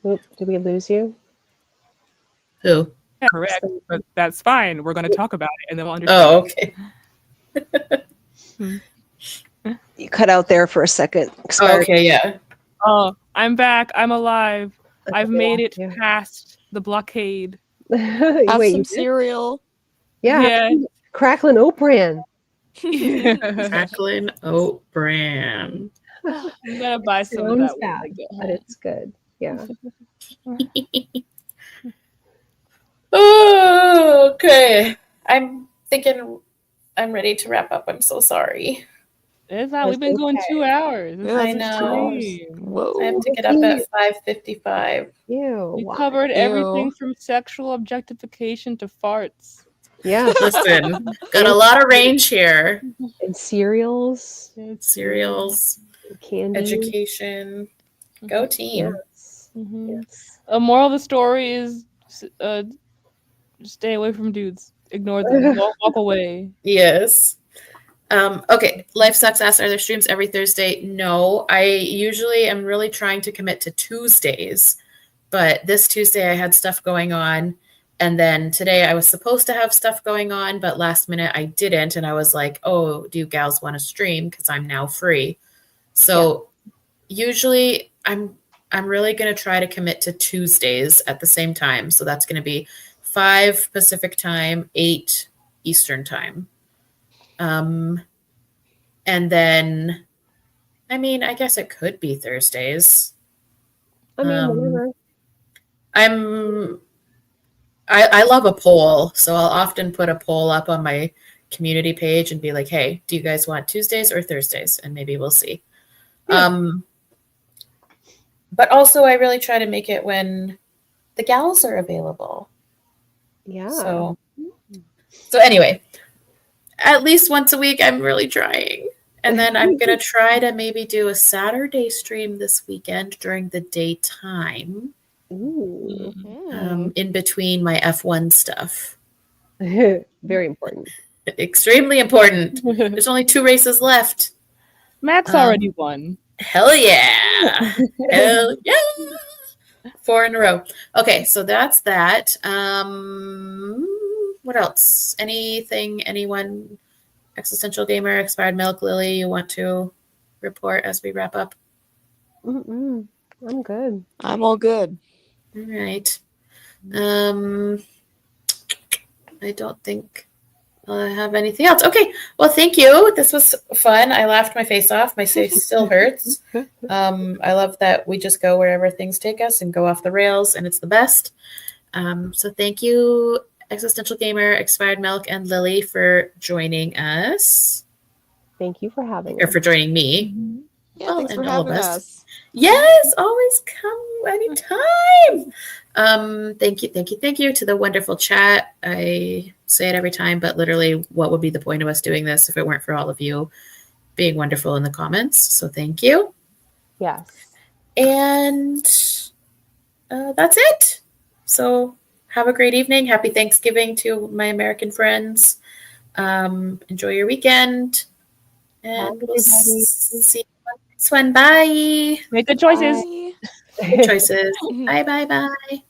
Oop, did we lose you? Who? Yeah, correct. But that's fine. We're going to talk about it, and then we'll understand. Oh, okay. You cut out there for a second. Oh, okay, yeah. Oh, I'm back. I'm alive. I've made it past the blockade. Have some cereal. Yeah. Cracklin' Oat Bran. Cracklin' Oat Bran. I'm gonna buy some of that bad, but it's good. Yeah. Oh, okay. I'm thinking I'm ready to wrap up. I'm so sorry. It's not. We've been going 2 hours. I know. Whoa. I have to get up at 5:55. Ew. We covered everything from sexual objectification to farts. Yeah. Listen, got a lot of range here. And cereals. Cereals. Candy. Education. Go team. Yes. Yes. A moral of the story is stay away from dudes. Ignore them. Walk away. Yes. Okay. Life Sucks asks, are there streams every Thursday? No. I usually am really trying to commit to Tuesdays, but this Tuesday I had stuff going on. And then today I was supposed to have stuff going on, but last minute I didn't. And I was like, oh, do you gals want to stream? Because I'm now free. So usually I'm really going to try to commit to Tuesdays at the same time. So that's going to be 5 Pacific time, 8 Eastern time. And then, I mean, I guess it could be Thursdays. I mean, whatever. I love a poll, so I'll often put a poll up on my community page and be like, hey, do you guys want Tuesdays or Thursdays? And maybe we'll see. Yeah. But also I really try to make it when the gals are available. Yeah. So anyway, at least once a week, I'm really trying. And then I'm going to try to maybe do a Saturday stream this weekend during the daytime. Ooh. In between my F1 stuff. Very important. Extremely important. There's only 2 races left. Max already won. Hell yeah. Hell yeah. 4 in a row. Okay, so that's that. What else? Anyone, Existential Gamer, Expired Milk, Lily, you want to report as we wrap up? I'm good. I'm all good. All right. I don't think I have anything else. Okay. Well, thank you. This was fun. I laughed my face off. My face still hurts. I love that we just go wherever things take us and go off the rails, and it's the best. So thank you, Existential Gamer, Expired Milk, and Lily for joining us. Thank you for having us. Or for joining me. Yeah, thanks for having us. Yes, always come anytime. Thank you to the wonderful chat. I say it every time, but literally, what would be the point of us doing this if it weren't for all of you being wonderful in the comments? So thank you. Yes. And that's it. So have a great evening. Happy Thanksgiving to my American friends. Enjoy your weekend. And we'll see you on the next one. Bye. Make good choices. Good choices. Bye.